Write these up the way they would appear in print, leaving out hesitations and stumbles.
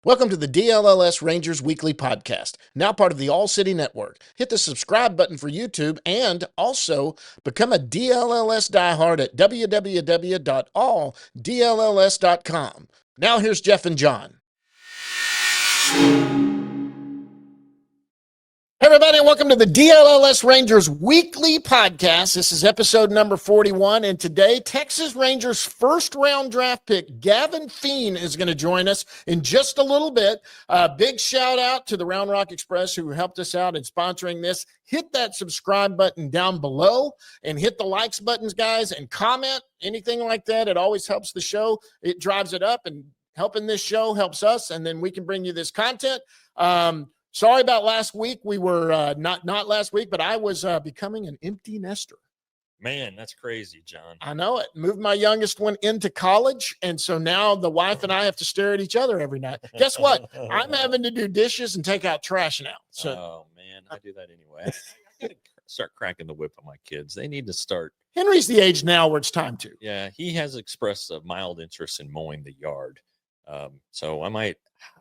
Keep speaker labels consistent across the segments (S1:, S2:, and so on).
S1: Welcome to the DLLS Rangers Weekly Podcast, now part of the All City Network. Hit the subscribe button for YouTube and also become a DLLS diehard at www.alldlls.com. Now here's Jeff and John. Hey everybody, and welcome to the DLLS Rangers Weekly Podcast. This is episode number 41, and today Texas Rangers first round draft pick Gavin Fien is going to join us in just a little bit. Big shout out to the Round Rock Express who helped us out in sponsoring this. Hit that subscribe button down below and hit the likes buttons, guys, and comment, anything like that. It always helps the show. It drives it up, and helping this show helps us, and then we can bring you this content. Sorry about last week. We were not last week, but I was becoming an empty nester.
S2: Man, that's crazy, John.
S1: I know it. Moved my youngest one into college, and so now the wife and I have to stare at each other every night. Guess what? I'm having to do dishes and take out trash now. So,
S2: oh man, I do that anyway. I gotta start cracking the whip on my kids. They need to start.
S1: Henry's the age now where it's time to.
S2: Yeah, he has expressed a mild interest in mowing the yard. So I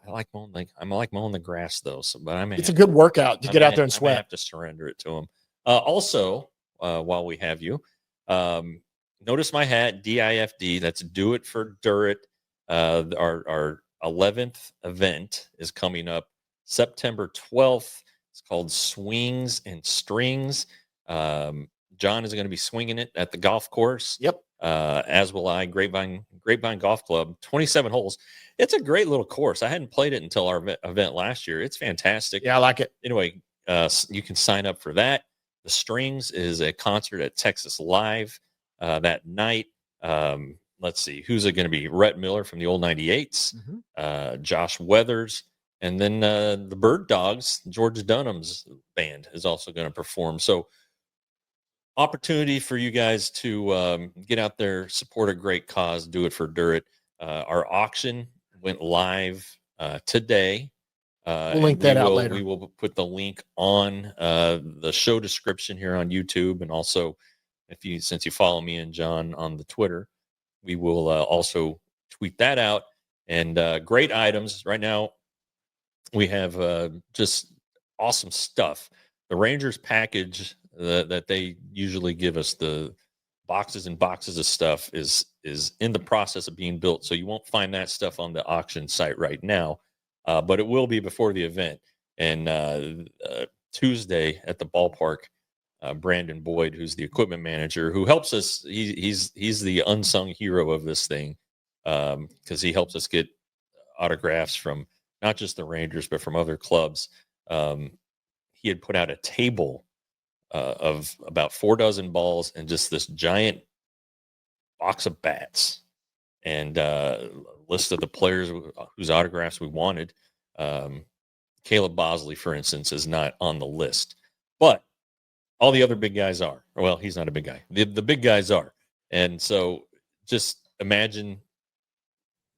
S2: like mowing the grass though. So, but it's
S1: a good workout to get out there and sweat.
S2: I have to surrender it to him. Also, while we have you, notice my hat, DIFD. That's Do It For Durrett. Our 11th event is coming up September 12th. It's called Swings and Strings. John is going to be swinging it at the golf course.
S1: Yep.
S2: As will I. Grapevine Golf Club, 27 holes. It's a great little course. I hadn't played it until our event last year. It's fantastic.
S1: Yeah, I like it.
S2: Anyway, you can sign up for that. The Strings is a concert at Texas Live that night. Let's see, who's it going to be? Rhett Miller from the old 98s, Josh Weathers, and then the Bird Dogs, George Dunham's band, is also going to perform. So opportunity for you guys to get out there, support a great cause, Do It For Durrett. Our auction went live today.
S1: We'll link that out later.
S2: We will put the link on the show description here on YouTube, and also since you follow me and John on the Twitter, we will also tweet that out. And great items right now. We have just awesome stuff. The Rangers package that they usually give us, the boxes and boxes of stuff, is in the process of being built. So you won't find that stuff on the auction site right now, but it will be before the event. And Tuesday at the ballpark, Brandon Boyd, who's the equipment manager, who helps us, he's the unsung hero of this thing, because he helps us get autographs from not just the Rangers, but from other clubs. He had put out a table of about 4 dozen balls and just this giant box of bats, and list of the players whose autographs we wanted. Caleb Bosley, for instance, is not on the list, but all the other big guys are. Well, he's not a big guy. The big guys are. And so just imagine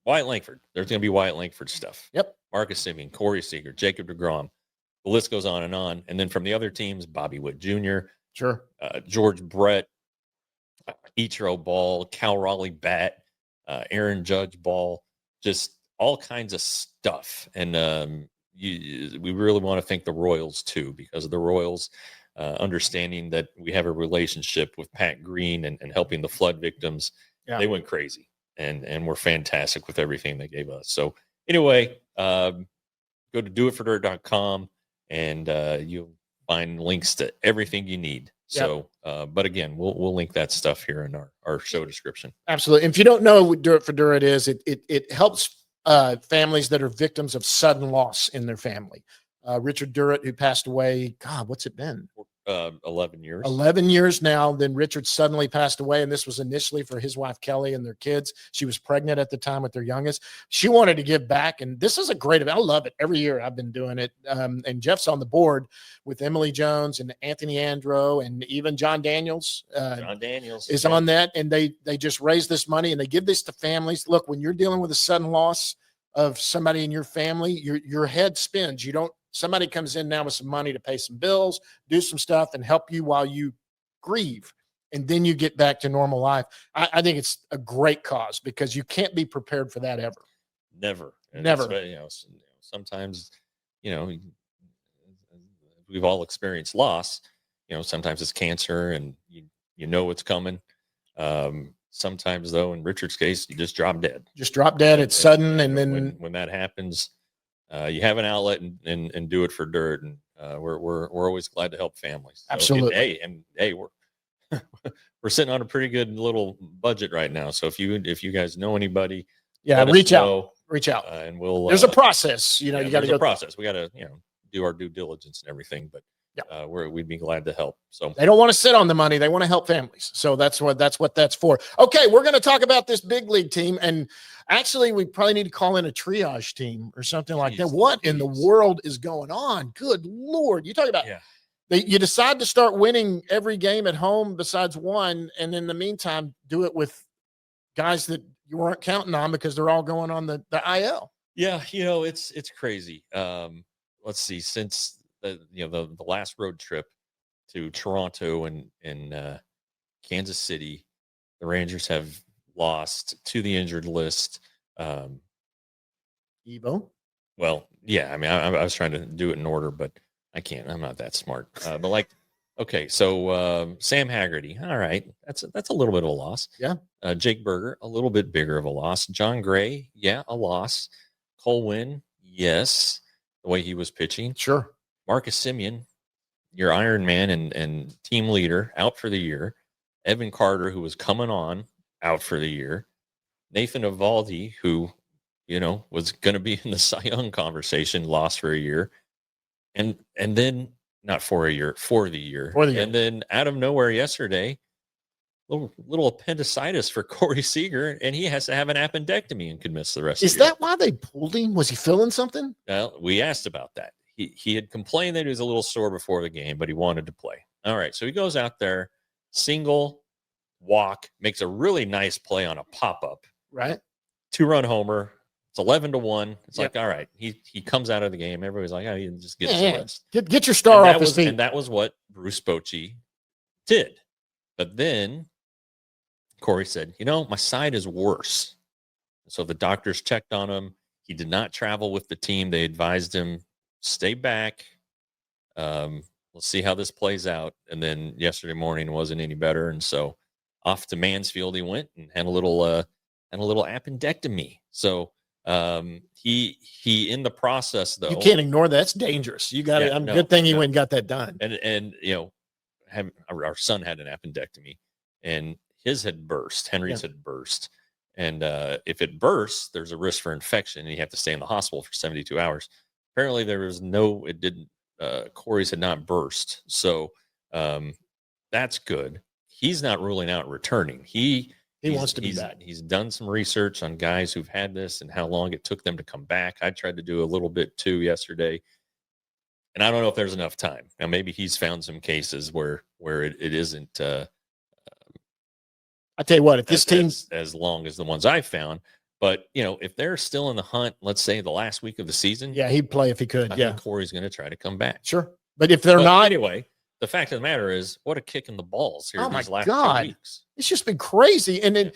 S2: Wyatt Langford. There's going to be Wyatt Langford stuff.
S1: Yep.
S2: Marcus Semien, Corey Seager, Jacob deGrom. The list goes on. And then from the other teams, Bobby Witt Jr.,
S1: sure,
S2: George Brett, Ichiro Ball, Cal Raleigh bat, Aaron Judge ball, just all kinds of stuff. And we really want to thank the Royals too, because of the Royals understanding that we have a relationship with Pat Green and helping the flood victims. Yeah. They went crazy and were fantastic with everything they gave us. So anyway, go to doitfordurrett.com. And you'll find links to everything you need. Yep. So, but again, we'll link that stuff here in our show description.
S1: Absolutely. And if you don't know what Do It For Durrett is, it helps families that are victims of sudden loss in their family. Richard Durrett, who passed away, God, what's it been?
S2: 11 years.
S1: 11 years now. Then Richard suddenly passed away, and this was initially for his wife, Kelly, and their kids. She was pregnant at the time with their youngest. She wanted to give back, and this is a great event. I love it. Every year I've been doing it, and Jeff's on the board with Emily Jones and Anthony Andro and even John Daniels.
S2: John Daniels
S1: is on that, and they just raise this money, and they give this to families. Look, when you're dealing with a sudden loss of somebody in your family, your head spins. Somebody comes in now with some money to pay some bills, do some stuff, and help you while you grieve. And then you get back to normal life. I think it's a great cause because you can't be prepared for that ever.
S2: Never. And
S1: Never.
S2: sometimes, you know, we've all experienced loss. Sometimes it's cancer, and you know it's coming. Sometimes, though, in Richard's case, you just drop dead.
S1: Just drop dead. It's sudden, and then
S2: when that happens, you have an outlet and do it for Durrett, and we're always glad to help families. So,
S1: absolutely.
S2: Hey, we're sitting on a pretty good little budget right now. So if you guys know anybody,
S1: reach out,
S2: and we'll.
S1: There's a process. You got to go.
S2: Process. We got to do our due diligence and everything, but. Yeah. We'd be glad to help. So
S1: they don't want to sit on the money. They want to help families. So that's what that's for. Okay. We're going to talk about this big league team. And actually we probably need to call in a triage team or something like that. What in the world is going on? Good Lord. You talk about, you decide to start winning every game at home besides one. And in the meantime, do it with guys that you weren't counting on because they're all going on the IL.
S2: Yeah. It's crazy. Let's see, since the last road trip to Toronto and Kansas City, the Rangers have lost to the injured list.
S1: Evo.
S2: Well, yeah. I mean, I was trying to do it in order, but I can't. I'm not that smart. But okay, so Sam Haggerty. All right, that's a little bit of a loss.
S1: Yeah.
S2: Jake Berger, a little bit bigger of a loss. John Gray, yeah, a loss. Cole Winn, yes, the way he was pitching,
S1: sure.
S2: Marcus Semien, your Iron Man and team leader, out for the year. Evan Carter, who was coming on, out for the year. Nathan Eovaldi, who, was going to be in the Cy Young conversation, lost for a year. And then, not for a year, for the year. And then out of nowhere yesterday, little appendicitis for Corey Seager, and he has to have an appendectomy and could miss the rest of the year.
S1: Is that why they pulled him? Was he feeling something?
S2: Well, we asked about that. He had complained that he was a little sore before the game, but he wanted to play. All right, so he goes out there, single, walk, makes a really nice play on a pop-up.
S1: Right.
S2: 2-run homer. It's 11-1. It's like, all right, he comes out of the game. Everybody's like, he just gets the rest.
S1: Get your star off his feet.
S2: And that was what Bruce Bochy did. But then Corey said, my side is worse. So the doctors checked on him. He did not travel with the team. They advised him, stay back. We'll see how this plays out. And then yesterday morning wasn't any better. And so off to Mansfield he went and had a little appendectomy. So he in the process, though.
S1: You can't ignore that. That's dangerous. You got it. Good thing he went and got that done.
S2: And our son had an appendectomy, and his had burst. Henry's had burst. And if it bursts, there's a risk for infection, and you have to stay in the hospital for 72 hours. Apparently, it didn't. Corey's had not burst, so that's good. He's not ruling out returning. He
S1: wants to be back.
S2: He's done some research on guys who've had this and how long it took them to come back. I tried to do a little bit too yesterday, and I don't know if there's enough time. Now, maybe he's found some cases where it isn't.
S1: I tell you what, if this team
S2: as long as the ones I found, but if they're still in the hunt, let's say the last week of the season,
S1: he'd play if he could.
S2: I think Corey's going to try to come back.
S1: Sure, but if they're not,
S2: anyway. The fact of the matter is, what a kick in the balls here these last 2 weeks.
S1: It's just been crazy. And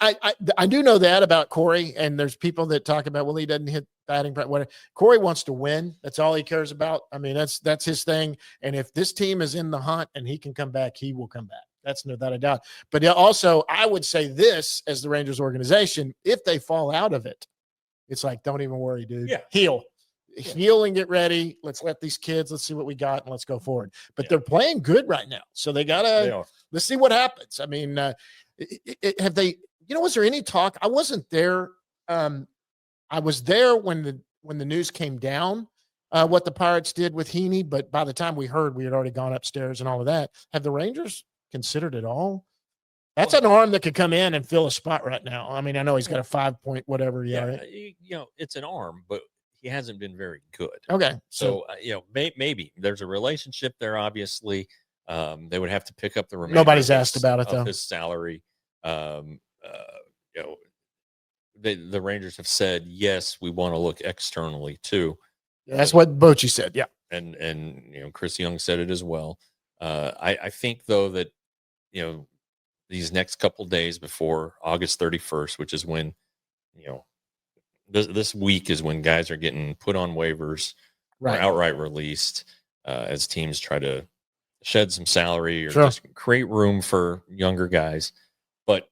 S1: I do know that about Corey, and there's people that talk about, well, he doesn't hit batting. Whatever. Corey wants to win. That's all he cares about. I mean, that's his thing. And if this team is in the hunt and he can come back, he will come back. That's no doubt a doubt. But also, I would say this as the Rangers organization, if they fall out of it, it's like, don't even worry, dude. Heal and get ready. Let's see what we got and let's go forward. But they're playing good right now. So let's see what happens. I mean, have they, was there any talk? I wasn't there. I was there when the news came down, what the Pirates did with Heaney, but by the time we heard, we had already gone upstairs and all of that. Have the Rangers considered it all? That's an arm that could come in and fill a spot right now. I mean, I know he's got a 5-point whatever.
S2: It's an arm, but he hasn't been very good.
S1: Okay.
S2: So, maybe there's a relationship there. Obviously, they would have to pick up the remainder.
S1: Nobody's asked about it, though.
S2: His salary. The Rangers have said, yes, we want to look externally too.
S1: That's what Bochy said. Yeah.
S2: And Chris Young said it as well. I think, though, that, these next couple days before August 31st, which is when, this week is when guys are getting put on waivers or outright released as teams try to shed some salary or just create room for younger guys. But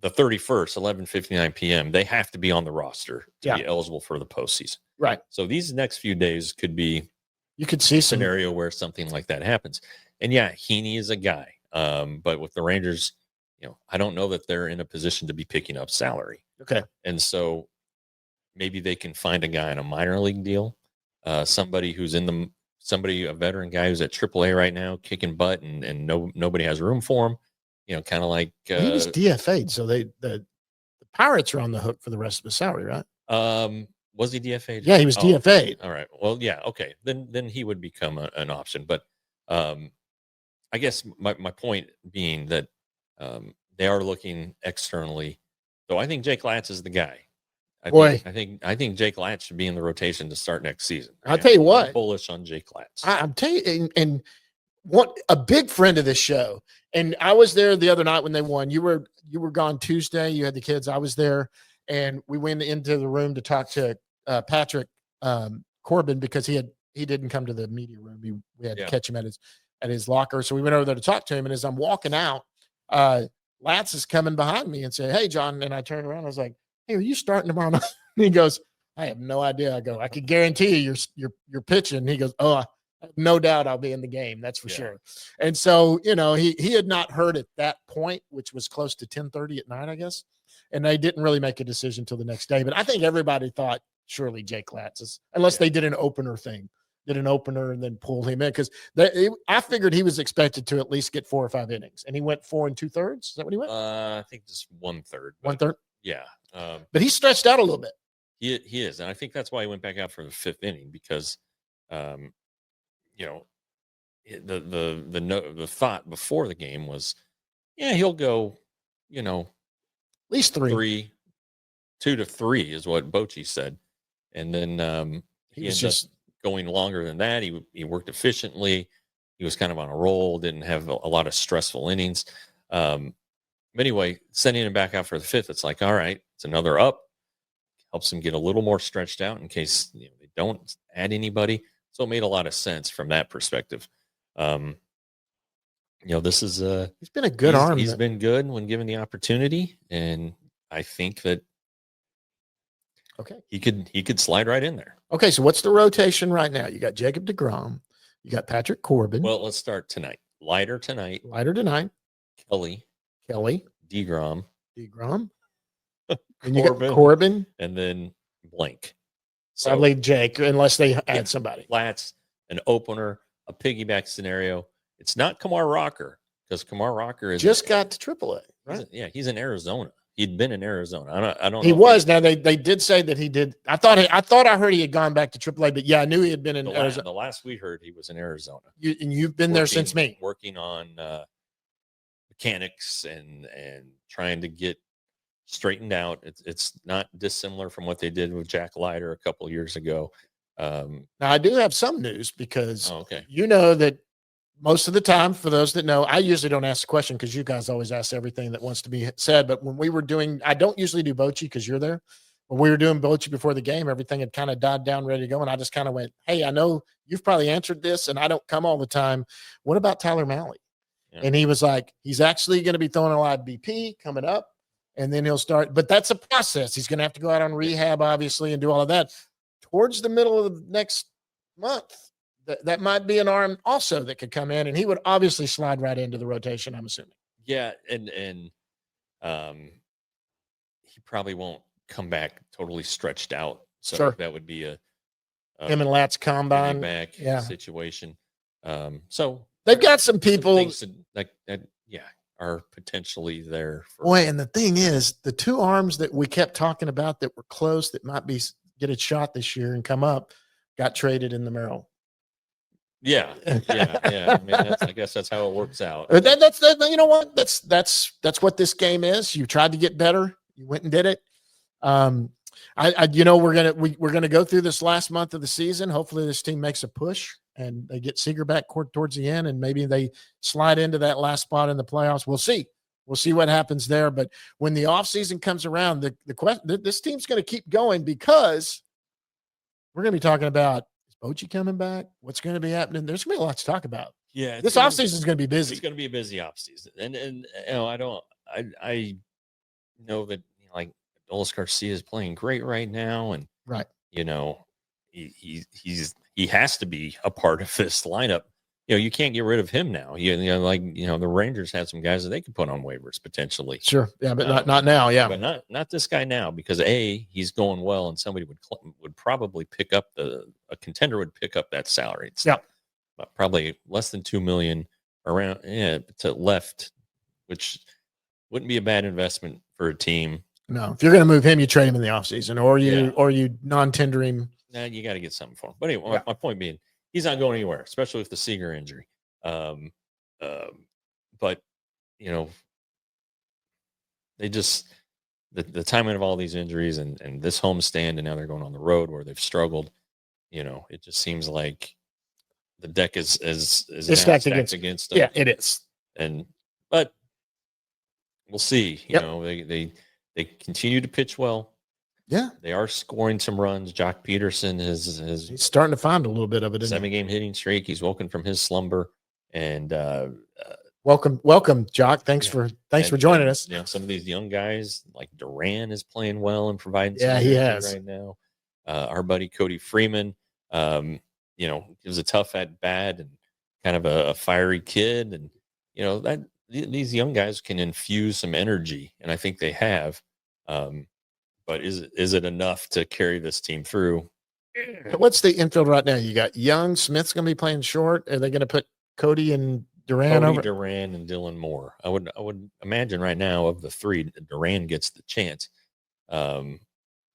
S2: the 31st, 11:59 p.m., they have to be on the roster to be eligible for the postseason.
S1: Right.
S2: So these next few days could be
S1: you could see
S2: a scenario where something like that happens. And yeah, Heaney is a guy. But with the Rangers, I don't know that they're in a position to be picking up salary.
S1: Okay.
S2: And so maybe they can find a guy on a minor league deal, somebody who's a veteran guy who's at AAA right now, kicking butt, and nobody has room for him. Kind of like
S1: he was DFA'd, so the Pirates are on the hook for the rest of his salary, right?
S2: Was he DFA'd?
S1: Yeah, he was DFA'd.
S2: All right. Well, yeah, okay. Then he would become an option. But I guess my point being that they are looking externally. So I think Jake Latz is the guy. I think Jake Latz should be in the rotation to start next season.
S1: I'll tell you what,
S2: I'm bullish on Jake Latz.
S1: I'm telling you, and what a big friend of this show. And I was there the other night when they won. You were gone Tuesday. You had the kids. I was there, and we went into the room to talk to Patrick Corbin because he didn't come to the media room. We had to catch him at his locker. So we went over there to talk to him. And as I'm walking out, Latz is coming behind me and said, "Hey, John." And I turned around. I was like, "Hey, are you starting tomorrow night?" And he goes, "I have no idea." I go, "I can guarantee you you're pitching." And he goes, "Oh, I have no doubt I'll be in the game. That's for sure." And so, he had not heard at that point, which was close to 10:30 at night, I guess. And they didn't really make a decision till the next day. But I think everybody thought surely Jake Latz is, unless they did an opener and then pulled him in, because I figured he was expected to at least get 4 or 5 innings, and he went 4 2/3. Is that what he went?
S2: I think just 1/3.
S1: 1/3.
S2: Yeah.
S1: But he stretched out a little bit.
S2: He is, and I think that's why he went back out for the 5th inning because, the thought before the game was, he'll go, at
S1: least 3.
S2: 2 to 3 is what Bochy said, and then he was just going longer than that. He worked efficiently. He was kind of on a roll. Didn't have a lot of stressful innings. But anyway, sending him back out for the 5th, it's like, all right, it's another up. Helps him get a little more stretched out in case they don't add anybody. So it made a lot of sense from that perspective. This is
S1: he's been a good arm.
S2: He's been good when given the opportunity, and I think that he could slide right in there.
S1: Okay, so what's the rotation right now? You got Jacob deGrom, you got Patrick Corbin.
S2: Well, let's start tonight. Lighter tonight. Kelly. deGrom.
S1: And you got Corbin.
S2: And then blank.
S1: So, probably Jake, unless they add somebody.
S2: Flats, an opener, a piggyback scenario. It's not Kamar Rocker, because Kamar Rocker
S1: just got to AAA, right?
S2: He's in Arizona. He'd been in Arizona. I don't know.
S1: He was. Now they did say that he did. I thought I heard he had gone back to AAA, but I knew he had been in Arizona.
S2: The last we heard, he was in Arizona.
S1: You've been there since me.
S2: Working on mechanics and trying to get straightened out. It's not dissimilar from what they did with Jack Leiter a couple of years ago.
S1: Now I do have some news because that most of the time, for those that know, I usually don't ask the question because you guys always ask everything that wants to be said. But when we were doing, I don't usually do Bochy because you're there. When we were doing Bochy before the game, everything had kind of died down, ready to go. And I just kind of went, "Hey, I know you've probably answered this and I don't come all the time. What about Tyler Malley?" Yeah. And he was like, he's actually going to be throwing a lot of BP coming up, and then he'll start. But that's a process. He's going to have to go out on rehab, obviously, and do all of that. Towards the middle of the next month, that might be an arm also that could come in, and he would obviously slide right into the rotation, I'm assuming.
S2: Yeah, and he probably won't come back totally stretched out. So that would be a
S1: him and Latz combine
S2: back situation. So
S1: they've got some people
S2: that are potentially there.
S1: And the thing is, the 2 arms that we kept talking about that were close, that might get a shot this year and come up, got traded in the Merrill.
S2: Yeah. I mean, I guess that's how it works out.
S1: That's you know what? That's what this game is. You tried to get better. You went and did it. We're gonna go through this last month of the season. Hopefully, this team makes a push and they get Seager back towards the end, and maybe they slide into that last spot in the playoffs. We'll see. we'll see what happens there. But when the offseason comes around, the question, this team's going to keep going because we're going to be talking about, is Bochy coming back? What's going to be happening? There's going to be a lot to talk about.
S2: Yeah.
S1: This offseason is going to be busy.
S2: It's going to be a busy offseason. And you know, I know that, you know, like Adolis Garcia is playing great right now. And,
S1: right.
S2: You know, he has to be a part of this lineup. You know, you can't get rid of him now. You know, like, you know, the Rangers had some guys that they could put on waivers potentially.
S1: Sure. Yeah, but not now. Yeah.
S2: But not this guy now, because he's going well, and somebody would probably pick up a contender would pick up that salary. It's probably less than $2 million around to left, which wouldn't be a bad investment for a team.
S1: No, if you're going to move him, you trade him in the offseason, or you non-tender him.
S2: Nah, you got to get something for him. But anyway, my point being, he's not going anywhere, especially with the Seager injury. But you know, they just the timing of all these injuries and this homestand, and now they're going on the road where they've struggled. You know, it just seems like the deck is stacked against them.
S1: Yeah, it is.
S2: But we'll see. You know, they continue to pitch well.
S1: Yeah,
S2: they are scoring some runs. Jock Peterson he's
S1: starting to find a little bit of it.
S2: 7-game hitting streak. He's woken from his slumber, and
S1: welcome, Jock. Thanks for joining us.
S2: You know, some of these young guys like Duran is playing well and providing.
S1: Yeah, he has
S2: right now. Our buddy Cody Freeman, you know, gives a tough at bat and kind of a fiery kid, and you know that these young guys can infuse some energy, and I think they have. But is it enough to carry this team through?
S1: What's the infield right now? You got Young, Smith's going to be playing short. Are they going to put Cody and Duran over?
S2: Duran and Dylan Moore. I would imagine right now of the three, Duran gets the chance. You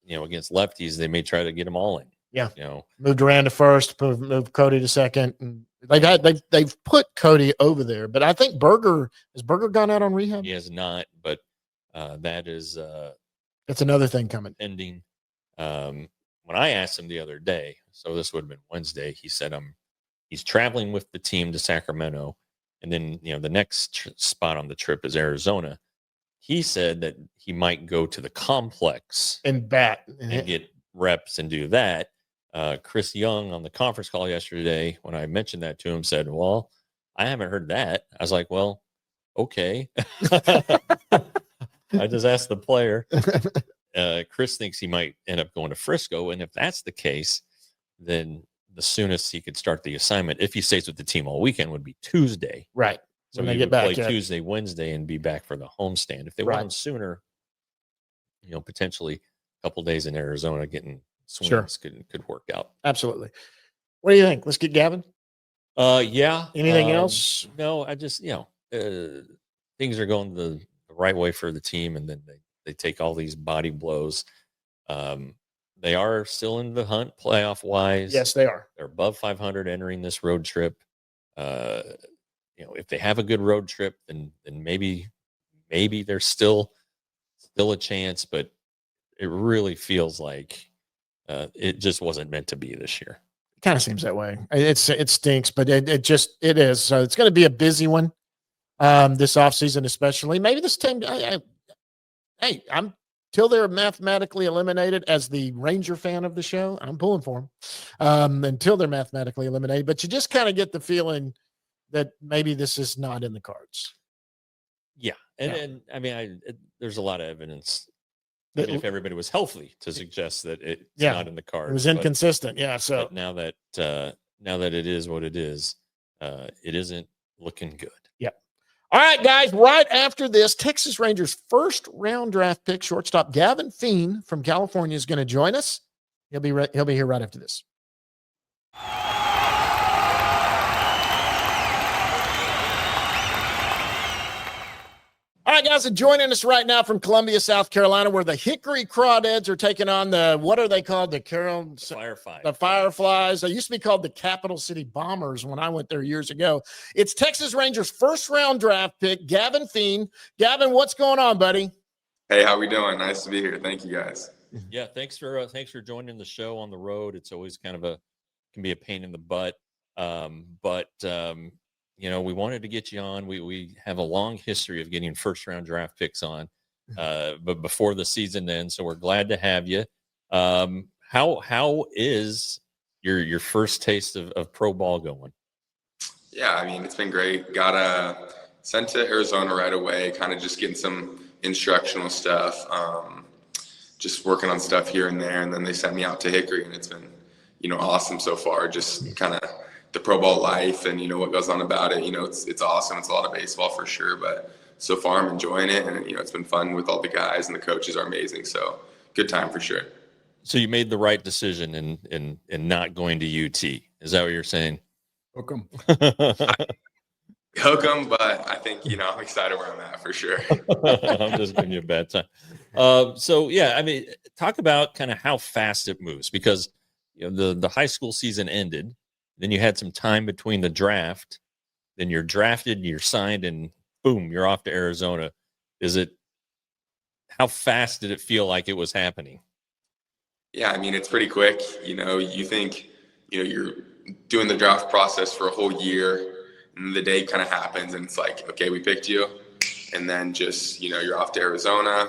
S2: know, against lefties, they may try to get them all in.
S1: Yeah,
S2: you know,
S1: move Duran to first, move Cody to second. And they've put Cody over there, but I think has Berger gone out on rehab?
S2: He has not, but that is
S1: that's another thing coming.
S2: Pending. When I asked him the other day, so this would have been Wednesday, he said he's traveling with the team to Sacramento, and then you know the next spot on the trip is Arizona. He said that he might go to the complex
S1: and bat
S2: and get reps and do that. Chris Young on the conference call yesterday, when I mentioned that to him, said, "Well, I haven't heard that." I was like, "Well, okay." I just asked the player. Chris thinks he might end up going to Frisco, and if that's the case, then the soonest he could start the assignment, if he stays with the team all weekend, would be Tuesday.
S1: Right.
S2: So he would play Tuesday, Wednesday, and be back for the homestand. If they want him sooner, you know, potentially a couple days in Arizona getting swings could work out.
S1: Absolutely. What do you think? Let's get Gavin.
S2: Yeah.
S1: Anything else?
S2: No, I just, you know, things are going the right way for the team, and then they take all these body blows. They are still in the hunt playoff wise.
S1: Yes, they are.
S2: They're above 500 entering this road trip. You know, if they have a good road trip, then maybe there's still a chance, but it really feels like it just wasn't meant to be this year.
S1: It kind of seems that way. It stinks, but it is. So it's going to be a busy one this offseason, especially. Maybe this team. I'm till they're mathematically eliminated. As the Ranger fan of the show, I'm pulling for them until they're mathematically eliminated. But you just kind of get the feeling that maybe this is not in the cards.
S2: Yeah, and I mean, there's a lot of evidence. I mean, if everybody was healthy, to suggest that it's not in the cards.
S1: It was inconsistent. So
S2: but now that it is what it is, it isn't looking good.
S1: Yep. All right, guys. Right after this, Texas Rangers first round draft pick shortstop Gavin Fien from California is going to join us. He'll be here right after this. All right, guys, and joining us right now from Columbia, South Carolina, where the Hickory Crawdads are taking on what are they called? The
S2: Fireflies.
S1: The Fireflies. They used to be called the Capital City Bombers when I went there years ago. It's Texas Rangers' first round draft pick, Gavin Fien. Gavin, what's going on, buddy?
S3: Hey, how we doing? Nice to be here. Thank you, guys.
S2: Yeah, thanks for joining the show on the road. It's always kind of can be a pain in the butt. we wanted to get you on. We have a long history of getting first round draft picks on, but before the season ends. So we're glad to have you. How is your first taste of pro ball going?
S3: Yeah, I mean, it's been great. Got sent to Arizona right away, kind of just getting some instructional stuff, just working on stuff here and there. And then they sent me out to Hickory, and it's been, awesome so far. Just kind of the pro ball life and, what goes on about it. It's awesome. It's a lot of baseball for sure, but so far I'm enjoying it. And, it's been fun with all the guys, and the coaches are amazing. So good time for sure.
S2: So you made the right decision in not going to UT. Is that what you're saying?
S1: Hook 'em.
S3: Hook 'em, but I think, I'm excited where I'm at for sure.
S2: I'm just giving you a bad time. So yeah, I mean, talk about kind of how fast it moves, because the high school season ended, then you had some time between the draft, then you're drafted, you're signed, and boom, you're off to Arizona. How fast did it feel like it was happening?
S3: Yeah, I mean, it's pretty quick. You think, you're doing the draft process for a whole year, and the day kind of happens, and it's like, okay, we picked you. And then just, you're off to Arizona.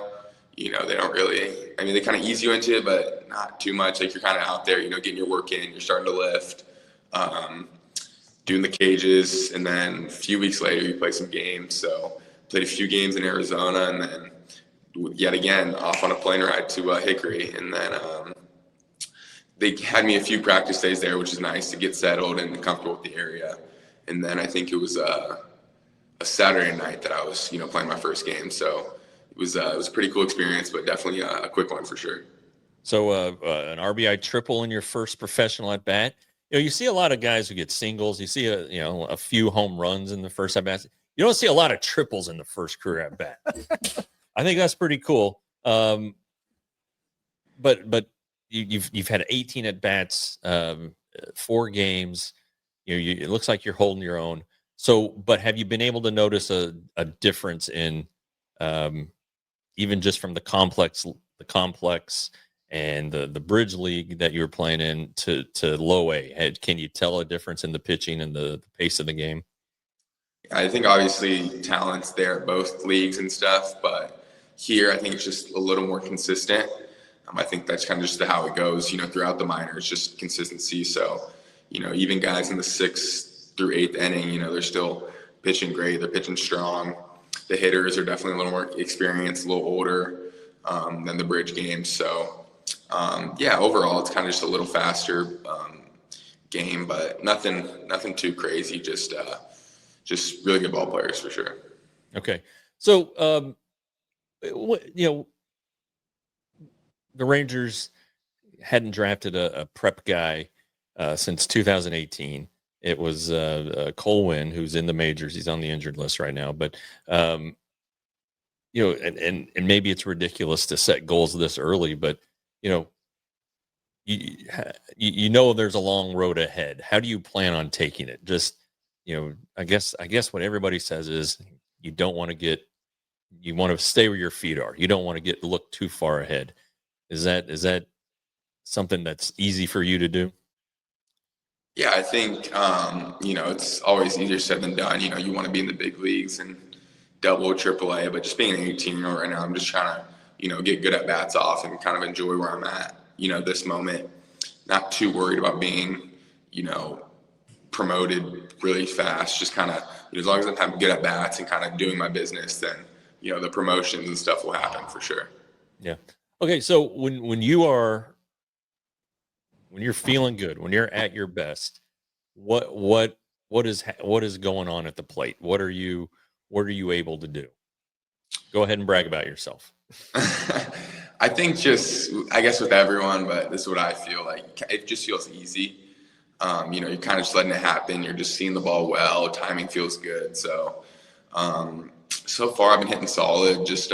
S3: They don't really, they kind of ease you into it, but not too much. Like, you're kind of out there, getting your work in, you're starting to lift, doing the cages. And then a few weeks later, you play some games. So played a few games in Arizona, and then yet again off on a plane ride to Hickory. And then they had me a few practice days there, which is nice to get settled and comfortable with the area. And then I think it was a Saturday night that I was, playing my first game. So it was a pretty cool experience, but definitely a quick one for sure.
S2: So an RBI triple in your first professional at bat. You see a lot of guys who get singles. You see a few home runs in the first at bat. You don't see a lot of triples in the first career at bat. I think that's pretty cool. But you've had 18 at bats, 4 games. It looks like you're holding your own. So, but have you been able to notice a difference in even just from the complex and the bridge league that you were playing in to low A? Can you tell a difference in the pitching and the pace of the game?
S3: I think obviously talent's there at both leagues and stuff, but here I think it's just a little more consistent. I think that's kind of just how it goes, throughout the minors, just consistency. So, even guys in the 6th through 8th inning, they're still pitching great. They're pitching strong. The hitters are definitely a little more experienced, a little older than the bridge games. So, overall, it's kind of just a little faster game, but nothing too crazy. Just really good ball players for sure.
S2: Okay. So, the Rangers hadn't drafted a prep guy since 2018. It was Cole Winn, who's in the majors. He's on the injured list right now. But and maybe it's ridiculous to set goals this early, but there's a long road ahead. How do you plan on taking it? Just I guess what everybody says is you want to stay where your feet are. You don't want to look too far ahead. Is that something that's easy for you to do?
S3: Yeah, I think, it's always easier said than done. You want to be in the big leagues and double, triple A, but just being an 18-year-old right now, I'm just trying to, get good at bats off and kind of enjoy where I'm at, this moment. Not too worried about being, promoted really fast. Just kind of, as long as I'm having good at bats and kind of doing my business, then, the promotions and stuff will happen for sure.
S2: Yeah. Okay. So when you're feeling good, when you're at your best, what is going on at the plate? What are you able to do? Go ahead and brag about yourself.
S3: I think I guess with everyone, but this is what I feel like. It just feels easy. You're kind of just letting it happen. You're just seeing the ball well. Timing feels good. So, so far I've been hitting solid. Just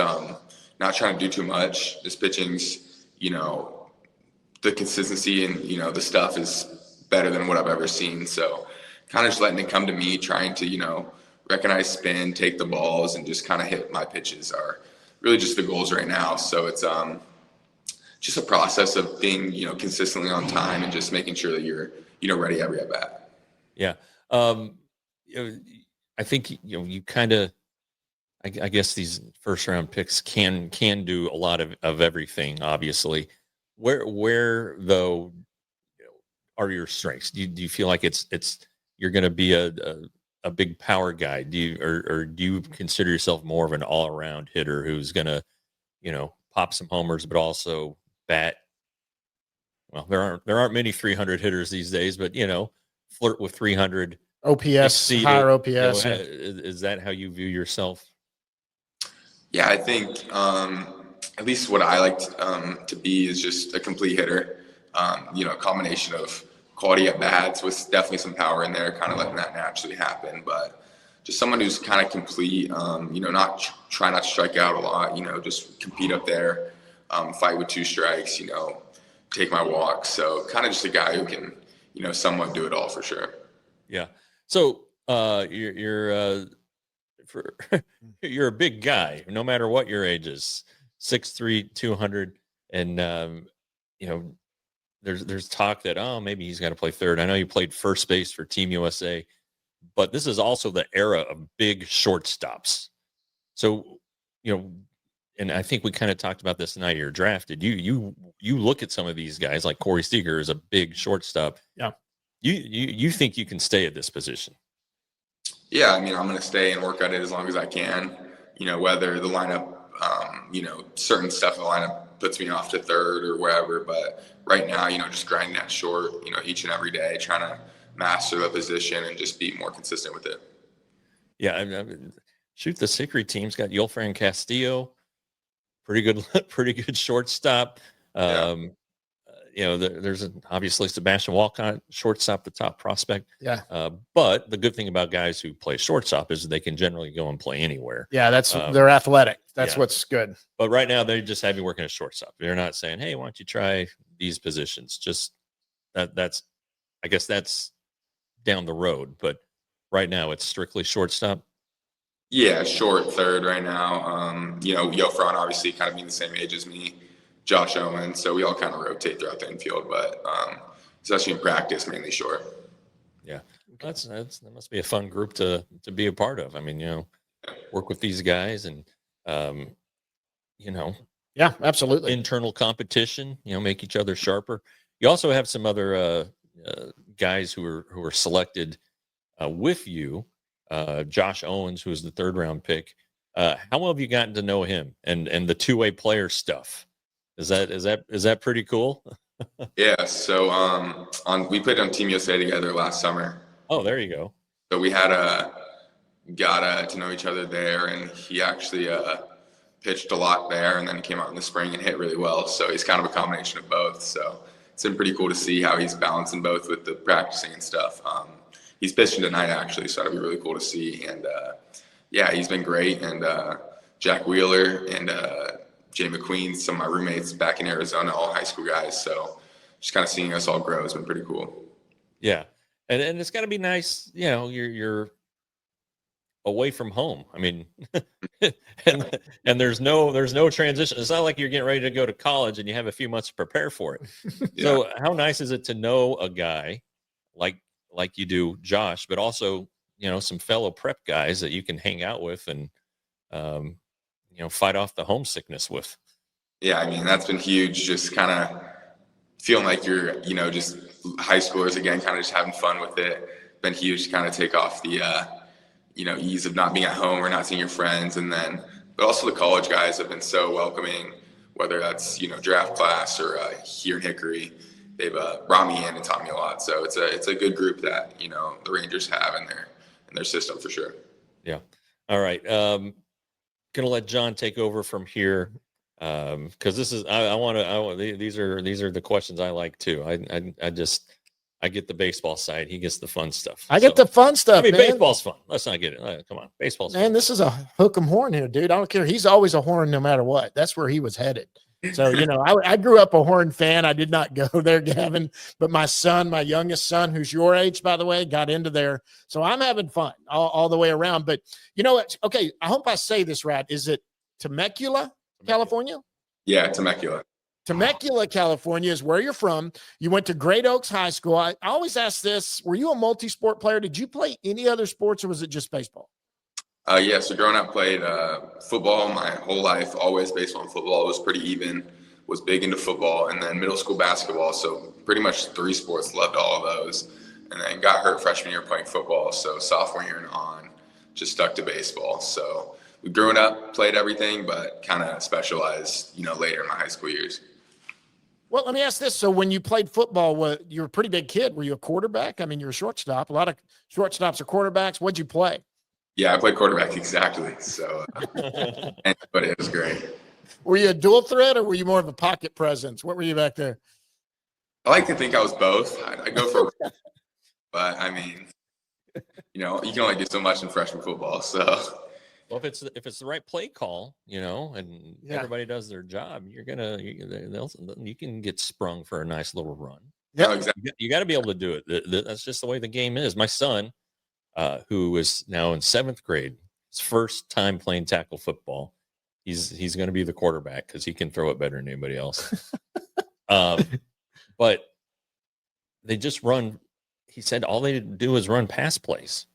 S3: not trying to do too much. This pitching's, the consistency and, the stuff is better than what I've ever seen. So kind of just letting it come to me, trying to, recognize spin, take the balls, and just kind of hit my pitches are really just the goals right now. So it's just a process of being, consistently on time and just making sure that you're, ready every at bat.
S2: Yeah. I think you kind of. I guess these first round picks can do a lot of everything. Obviously, where though are your strengths? Do you feel like it's you're going to be a big power guy? Do you or do you consider yourself more of an all around hitter who's going to pop some homers, but also bat? Well, there aren't many 300 hitters these days, but flirt with 300
S1: OPS, higher OPS.
S2: Is that how you view yourself?
S3: Yeah, I think at least what I like to be is just a complete hitter. A combination of quality at bats with definitely some power in there, kind of letting that naturally happen. But just someone who's kind of complete, not try not to strike out a lot, just compete up there, fight with 2 strikes, take my walks. So kind of just a guy who can, somewhat do it all for sure.
S2: Yeah. So you're you're a big guy, no matter what your age is, 6'3", 200, and there's talk that maybe he's got to play third. I know you played first base for Team USA, but this is also the era of big shortstops. So and I think we kind of talked about this the night you're drafted. You look at some of these guys like Corey Seager is a big shortstop.
S1: Yeah.
S2: You think you can stay at this position?
S3: Yeah, I mean, I'm going to stay and work at it as long as I can. Whether the lineup, certain stuff in the lineup puts me off to third or wherever. But right now, just grinding that short, each and every day, trying to master the position and just be more consistent with it.
S2: Yeah, I mean, shoot, the Sickery team's got Yulfran Castillo, pretty good shortstop. There's obviously Sebastian Walcott, shortstop, the top prospect.
S1: Yeah.
S2: But the good thing about guys who play shortstop is they can generally go and play anywhere.
S1: Yeah, they're athletic. That's what's good.
S2: But right now they just have you working as shortstop. They're not saying, "Hey, why don't you try these positions?" Just that's I guess that's down the road. But right now it's strictly shortstop.
S3: Yeah, short third right now. Yofran obviously kind of being the same age as me. Josh Owens, so we all kind of rotate throughout the infield, but especially in practice, mainly short.
S2: Yeah, that must be a fun group to be a part of. I mean, work with these guys and
S1: yeah, absolutely,
S2: internal competition. Make each other sharper. You also have some other guys who are selected with you. Josh Owens, who was the 3rd round pick. How well have you gotten to know him and the 2-way player stuff? Is that pretty cool?
S3: Yeah. So we played on Team USA together last summer.
S2: Oh, there you go.
S3: So we had got to know each other there, and he actually pitched a lot there, and then he came out in the spring and hit really well. So he's kind of a combination of both. So it's been pretty cool to see how he's balancing both with the practicing and stuff. He's pitching tonight actually, so that'll be really cool to see. And he's been great. And Jack Wheeler and Jay McQueen, some of my roommates back in Arizona, all high school guys. So just kind of seeing us all grow has been pretty cool.
S2: Yeah. And it's got to be nice, you're away from home. I mean, and there's no transition. It's not like you're getting ready to go to college and you have a few months to prepare for it. Yeah. So how nice is it to know a guy like you do, Josh, but also, some fellow prep guys that you can hang out with and, fight off the homesickness with.
S3: Yeah, I mean, that's been huge. Just kind of feeling like you're, just high schoolers again, kind of just having fun with it. Been huge to kind of take off the, ease of not being at home or not seeing your friends. And then, but also the college guys have been so welcoming, whether that's, draft class or here in Hickory. They've brought me in and taught me a lot. So it's a good group that, the Rangers have in their system for sure.
S2: Yeah. All right. Gonna let John take over from here because this is these are the questions I like too. I get the baseball side. He gets the fun stuff.
S1: I get the fun stuff.
S2: I mean,
S1: man.
S2: Baseball's fun. Let's not get it. Come on, baseball's fun.
S1: This is a hook 'em horn here, dude. I don't care. He's always a horn, no matter what. That's where he was headed. So I grew up a Horn fan. I did not go there, Gavin, but my youngest son, who's your age, by the way, got into there. So I'm having fun all the way around. But okay, I hope I say this right. Is it Temecula, California?
S3: Yeah, Temecula.
S1: Temecula, California is where you're from. You went to Great Oaks High School. I always ask this, were you a multi-sport player? Did you play any other sports or was it just baseball?
S3: Yeah, so growing up, played football my whole life, always baseball and football. It was pretty even, was big into football, and then middle school basketball. So pretty much 3 sports, loved all of those. And then got hurt freshman year playing football. So sophomore year and on, just stuck to baseball. So growing up, played everything, but kind of specialized, later in my high school years.
S1: Well, let me ask this. So when you played football, you were a pretty big kid. Were you a quarterback? I mean, you're a shortstop. A lot of shortstops are quarterbacks. What'd you play?
S3: Yeah, I played quarterback, exactly. So, but it was great.
S1: Were you a dual threat or were you more of a pocket presence? What were you back there?
S3: I like to think I was both. I go for, but I mean, you can only do so much in freshman football. So,
S2: well, if it's the right play call, and everybody does their job, you can get sprung for a nice little run.
S1: Yeah,
S3: exactly.
S2: You got to be able to do it. That's just the way the game is. My son, who is now in 7th grade, his first time playing tackle football, he's going to be the quarterback because he can throw it better than anybody else. But they just run. He said all they do is run pass plays.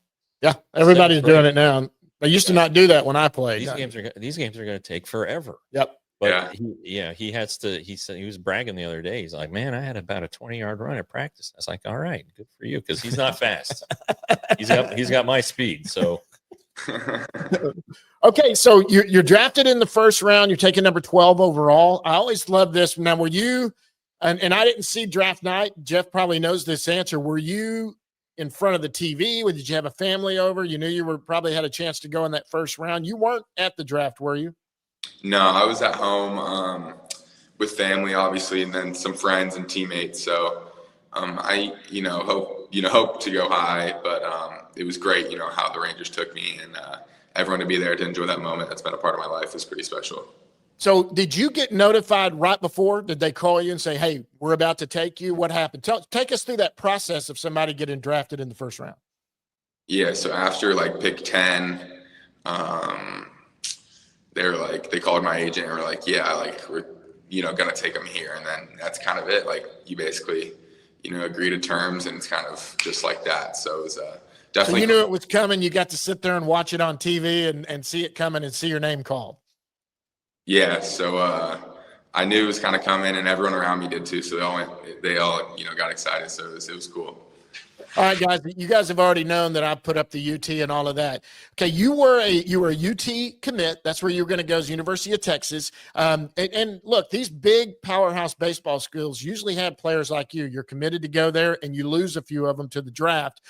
S1: Yeah, everybody's doing it now. They used to not do that when I played.
S2: These games are going to take forever.
S1: Yep.
S2: But he has to. He said he was bragging the other day. He's like, "Man, I had about a 20-yard run at practice." I was like, "All right, good for you," because he's not fast. he's got my speed. So,
S1: okay, so you're drafted in the first round. You're taking number 12 overall. I always love this. Now, were you? And I didn't see draft night. Jeff probably knows this answer. Were you in front of the TV? Did you have a family over? You knew you were probably had a chance to go in that first round. You weren't at the draft, were you?
S3: No, I was at home with family, obviously, and then some friends and teammates. So I, hope to go high, but it was great, how the Rangers took me, and everyone to be there to enjoy that moment. That's been a part of my life is pretty special.
S1: So did you get notified right before? Did they call you and say, "Hey, we're about to take you"? What happened? Take us through that process of somebody getting drafted in the first round.
S3: Yeah, so after pick 10, they called my agent and were like, "Yeah, we're gonna take him here," and then that's kind of it. You basically agree to terms, and it's kind of just like that. So it was definitely.
S1: So you knew it was coming. You got to sit there and watch it on TV and see it coming and see your name called.
S3: Yeah, so I knew it was kind of coming, and everyone around me did too. So they all got excited. So it was cool.
S1: All right, guys. You guys have already known that I put up the UT and all of that. Okay, you were a UT commit. That's where you were going to go, is University of Texas. And look, these big powerhouse baseball schools usually have players like you. You're committed to go there, and you lose a few of them to the draft.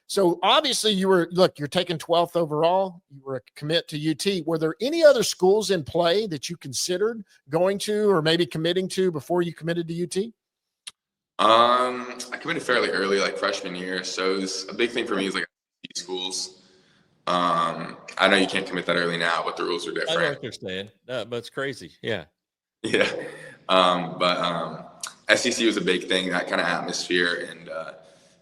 S1: So obviously, you're taking 12th overall. You were a commit to UT. Were there any other schools in play that you considered going to or maybe committing to before you committed to UT?
S3: I committed fairly early, freshman year. So it was a big thing for me is schools. I know you can't commit that early now, but the rules are different.
S2: I know what you're saying, but it's crazy. Yeah.
S3: Yeah. But SEC was a big thing, that kind of atmosphere. And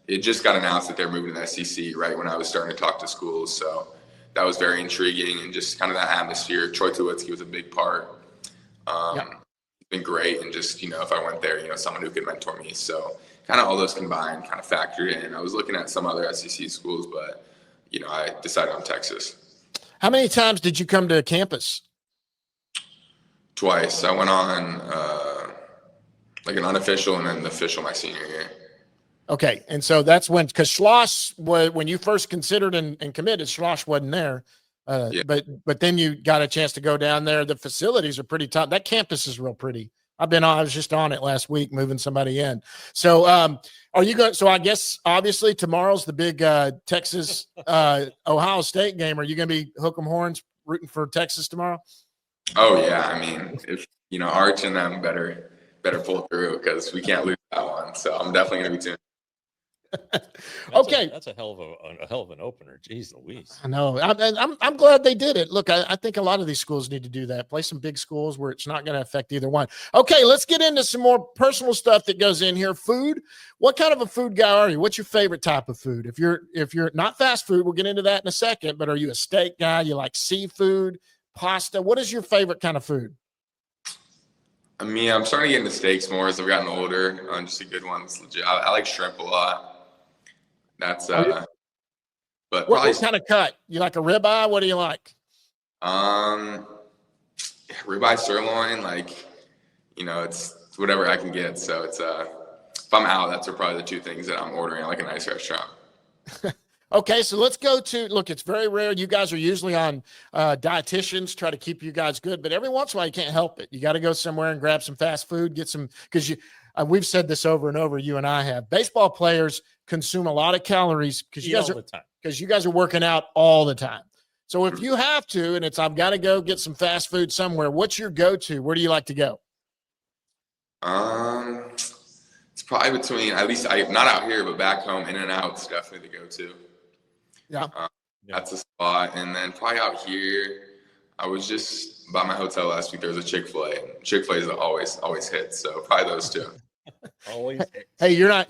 S3: it just got announced that they're moving to the SEC right when I was starting to talk to schools. So that was very intriguing, and just kind of that atmosphere. Troy Tulowitzki was a big part. Been great, and just if I went there, someone who could mentor me. So kind of all those combined kind of factored in. I was looking at some other SEC schools, but I decided on Texas.
S1: How many times did you come to campus?
S3: Twice. I went on an unofficial and then the official my senior year.
S1: Okay, and so that's because Schloss was, when you first considered and committed, Schloss wasn't there. But then you got a chance to go down there. The facilities are pretty top. That campus is real pretty. I was just on it last week, moving somebody in. So are you going? So I guess obviously tomorrow's the big Texas Ohio State game. Are you going to be hook 'em horns rooting for Texas tomorrow?
S3: Oh yeah, I mean, if Arch and them better pull through, because we can't lose that one. So I'm definitely going to be tuning.
S1: Okay,
S2: that's a hell of an opener. Jeez Louise.
S1: I know. I'm glad they did it. Look, I think a lot of these schools need to do that. Play some big schools where it's not going to affect either one. Okay, let's get into some more personal stuff that goes in here. Food. What kind of a food guy are you? What's your favorite type of food? If you're not fast food, we'll get into that in a second. But are you a steak guy? You like seafood, pasta? What is your favorite kind of food?
S3: I mean, I'm starting to get into steaks more as I've gotten older. Just a good one. It's legit. I like shrimp a lot. That's
S1: Oh, yeah.
S3: but
S1: What
S3: probably
S1: kind of cut? You like a ribeye? What do you like?
S3: um ribeye sirloin. Like, it's whatever I can get. So it's if I'm out, that's probably the two things that I'm ordering at like a nice restaurant.
S1: Okay, so let's go to look. It's very rare. You guys are usually on dietitians, try to keep you guys good, but every once in a while you can't help it. You got to go somewhere and grab some fast food, get some because you. We've said this over and over. You and I have. Baseball players consume a lot of calories because you guys are working out all the time. So if you have to, and it's I've got to go get some fast food somewhere. What's your go-to? Where do you like to go?
S3: It's probably between at least not out here, but back home, In-N-Out's definitely the go-to.
S1: Yeah.
S3: That's a spot. And then probably out here, I was just by my hotel last week. There was a Chick-fil-A. Chick-fil-A is always hits. So probably those two.
S2: Always.
S1: Hey, you're not.